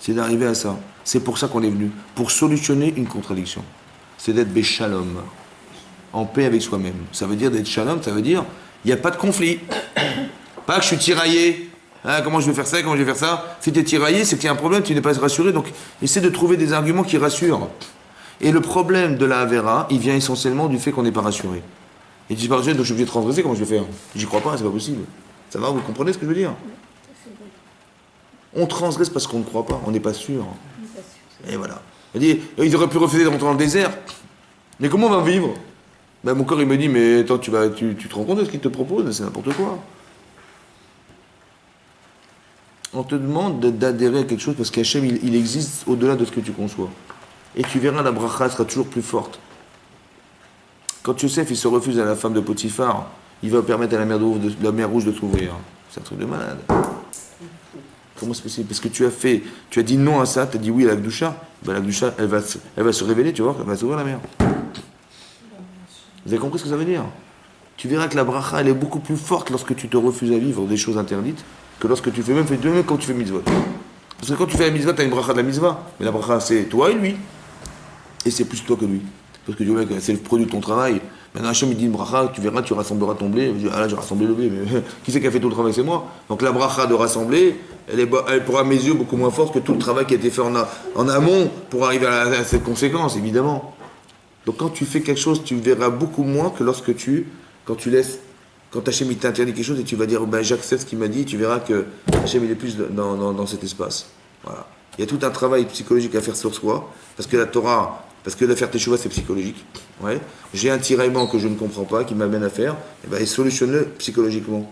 c'est d'arriver à ça. C'est pour ça qu'on est venu. Pour solutionner une contradiction. C'est d'être béchalom. En paix avec soi-même. Ça veut dire d'être shalom, ça veut dire il n'y a pas de conflit. Pas que je suis tiraillé. Hein, comment je vais faire ça, comment je vais faire ça. Si tu es tiraillé, c'est qu'il y a un problème, tu n'es pas rassuré. Donc essaie de trouver des arguments qui rassurent. Et le problème de la Havera, il vient essentiellement du fait qu'on n'est pas rassuré. Et tu dis pas rassuré, donc je suis obligé de transgresser, comment je vais faire? J'y crois pas, c'est pas possible. Ça va, vous comprenez ce que je veux dire? On transgresse parce qu'on ne croit pas, on n'est pas sûr. Et voilà. Il dit, ils auraient pu refuser de rentrer dans le désert. Mais comment on va vivre? Ben, mon corps il me dit, mais attends, tu te rends compte de ce qu'il te propose? C'est n'importe quoi. On te demande d'adhérer à quelque chose parce qu'Hachem il existe au-delà de ce que tu conçois. Et tu verras, la bracha sera toujours plus forte. Quand Yosef il se refuse à la femme de Potiphar, il va permettre à la mer Rouge de s'ouvrir. C'est un truc de malade. Comment c'est possible? Parce que tu as dit non à ça, tu as dit oui à la Gdusha. Ben, la Gdusha, elle va se révéler, tu vois, elle va s'ouvrir la mer. Vous avez compris ce que ça veut dire? Tu verras que la bracha, elle est beaucoup plus forte lorsque tu te refuses à vivre des choses interdites que lorsque tu fais même quand tu fais mitzvot. Parce que quand tu fais la mitzvah, tu as une bracha de la mitzvah. Mais la bracha, c'est toi et lui. Et c'est plus toi que lui. Parce que c'est le produit de ton travail. Maintenant, Hachem, il dit une bracha, tu verras, tu rassembleras ton blé. Ah là, j'ai rassemblé le blé, mais qui c'est qui a fait tout le travail? C'est moi. Donc la bracha de rassembler, elle pourra à mes yeux beaucoup moins forte que tout le travail qui a été fait en amont pour arriver à cette conséquence, évidemment. Donc quand tu fais quelque chose, tu verras beaucoup moins que quand Hachem il t'interdit quelque chose et tu vas dire, ben, j'accepte ce qu'il m'a dit, tu verras que Hachem il est plus dans cet espace. Voilà. Il y a tout un travail psychologique à faire sur soi, parce que la Torah, parce que la faire teshuva c'est psychologique. Ouais. J'ai un tiraillement que je ne comprends pas, qui m'amène à faire, et solutionne-le psychologiquement.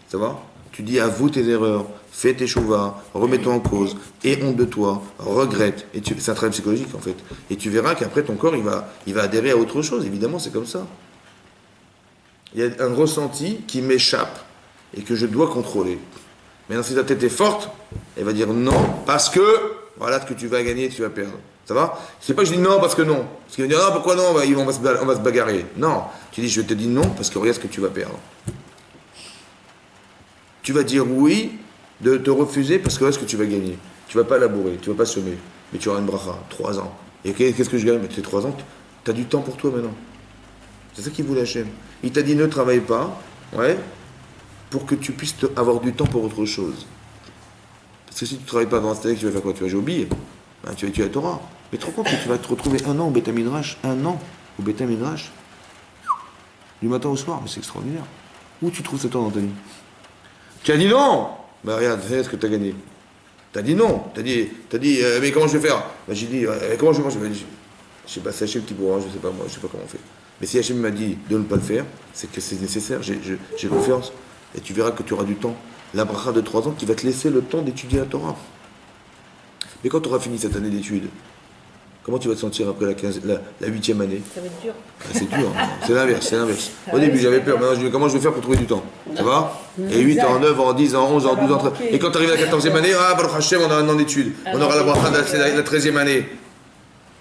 Ça va? Tu dis avoue tes erreurs, fais teshuva, remets-toi en cause, aie honte de toi, regrette. Et c'est un travail psychologique en fait. Et tu verras qu'après ton corps il va adhérer à autre chose, évidemment c'est comme ça. Il y a un ressenti qui m'échappe et que je dois contrôler. Maintenant, si ta tête est forte, elle va dire non, parce que voilà ce que tu vas gagner, tu vas perdre. Ça va? C'est pas que je dis non parce que non. Parce qu'il va dire non, pourquoi non? On va se bagarrer. Non. Tu dis je te dis non parce que regarde ce que tu vas perdre. Tu vas dire oui de te refuser parce que regarde ce que tu vas gagner. Tu vas pas labourer, tu vas pas semer, mais tu auras une bracha, 3 ans. Et qu'est-ce que je gagne? Mais tu 3 ans, tu as du temps pour toi maintenant. C'est ça qu'il voulait Hachem. Il t'a dit ne travaille pas, ouais, pour que tu puisses avoir du temps pour autre chose. Parce que si tu ne travailles pas dans cette année, tu vas faire quoi? Tu vas jouer au billes, ben, tu vas étudier la Torah. Mais te rends compte que tu vas te retrouver 1 an au Beth Midrash, 1 an au Beth Midrash, du matin au soir, mais c'est extraordinaire. Où tu trouves ce temps dans ta vie? Tu as dit non. Ben regarde, c'est ce que tu as gagné. Tu as dit non. Tu as dit mais comment je vais faire? Ben, j'ai dit, comment je vais faire? Je sais pas, c'est Hachem qui pourra, je sais pas moi, je sais pas comment on fait. Mais si Hachem m'a dit de ne pas le faire, c'est que c'est nécessaire, j'ai confiance. Et tu verras que tu auras du temps. La bracha de 3 ans qui va te laisser le temps d'étudier la Torah. Mais quand tu auras fini cette année d'études, comment tu vas te sentir après la 8e année? Ça va être dur. Ah, c'est dur, hein. C'est l'inverse. Au début j'avais peur, maintenant je dis comment je vais faire pour trouver du temps? Ça va? Et 8 ans, 9 ans, 10 ans, 11 ans, 12 ans, 13 ans. Et quand tu arrives à la 14e année, ah Baruch Hashem, on a 1 an d'études. On aura la bracha de la 13e année.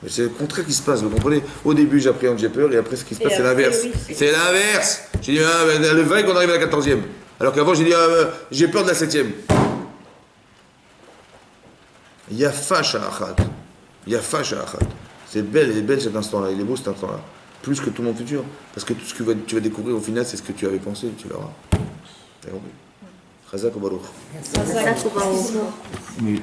Mais c'est le contraire qui se passe, vous comprenez? Au début, j'appréhende, j'ai peur, et après, ce qui se passe, c'est l'inverse. Oui, c'est l'inverse. J'ai dit, le vague, on arrive à la 14e. Alors qu'avant, j'ai dit, j'ai peur de la 7e. Yafa sha'achat. Yafa sha'achat. C'est belle, il est belle cet instant-là, il est beau cet instant-là. Plus que tout mon futur. Parce que tout ce que tu vas découvrir au final, c'est ce que tu avais pensé, tu verras. T'as compris? Chazak ou Baruch. Chazak ou Baruch. Oui.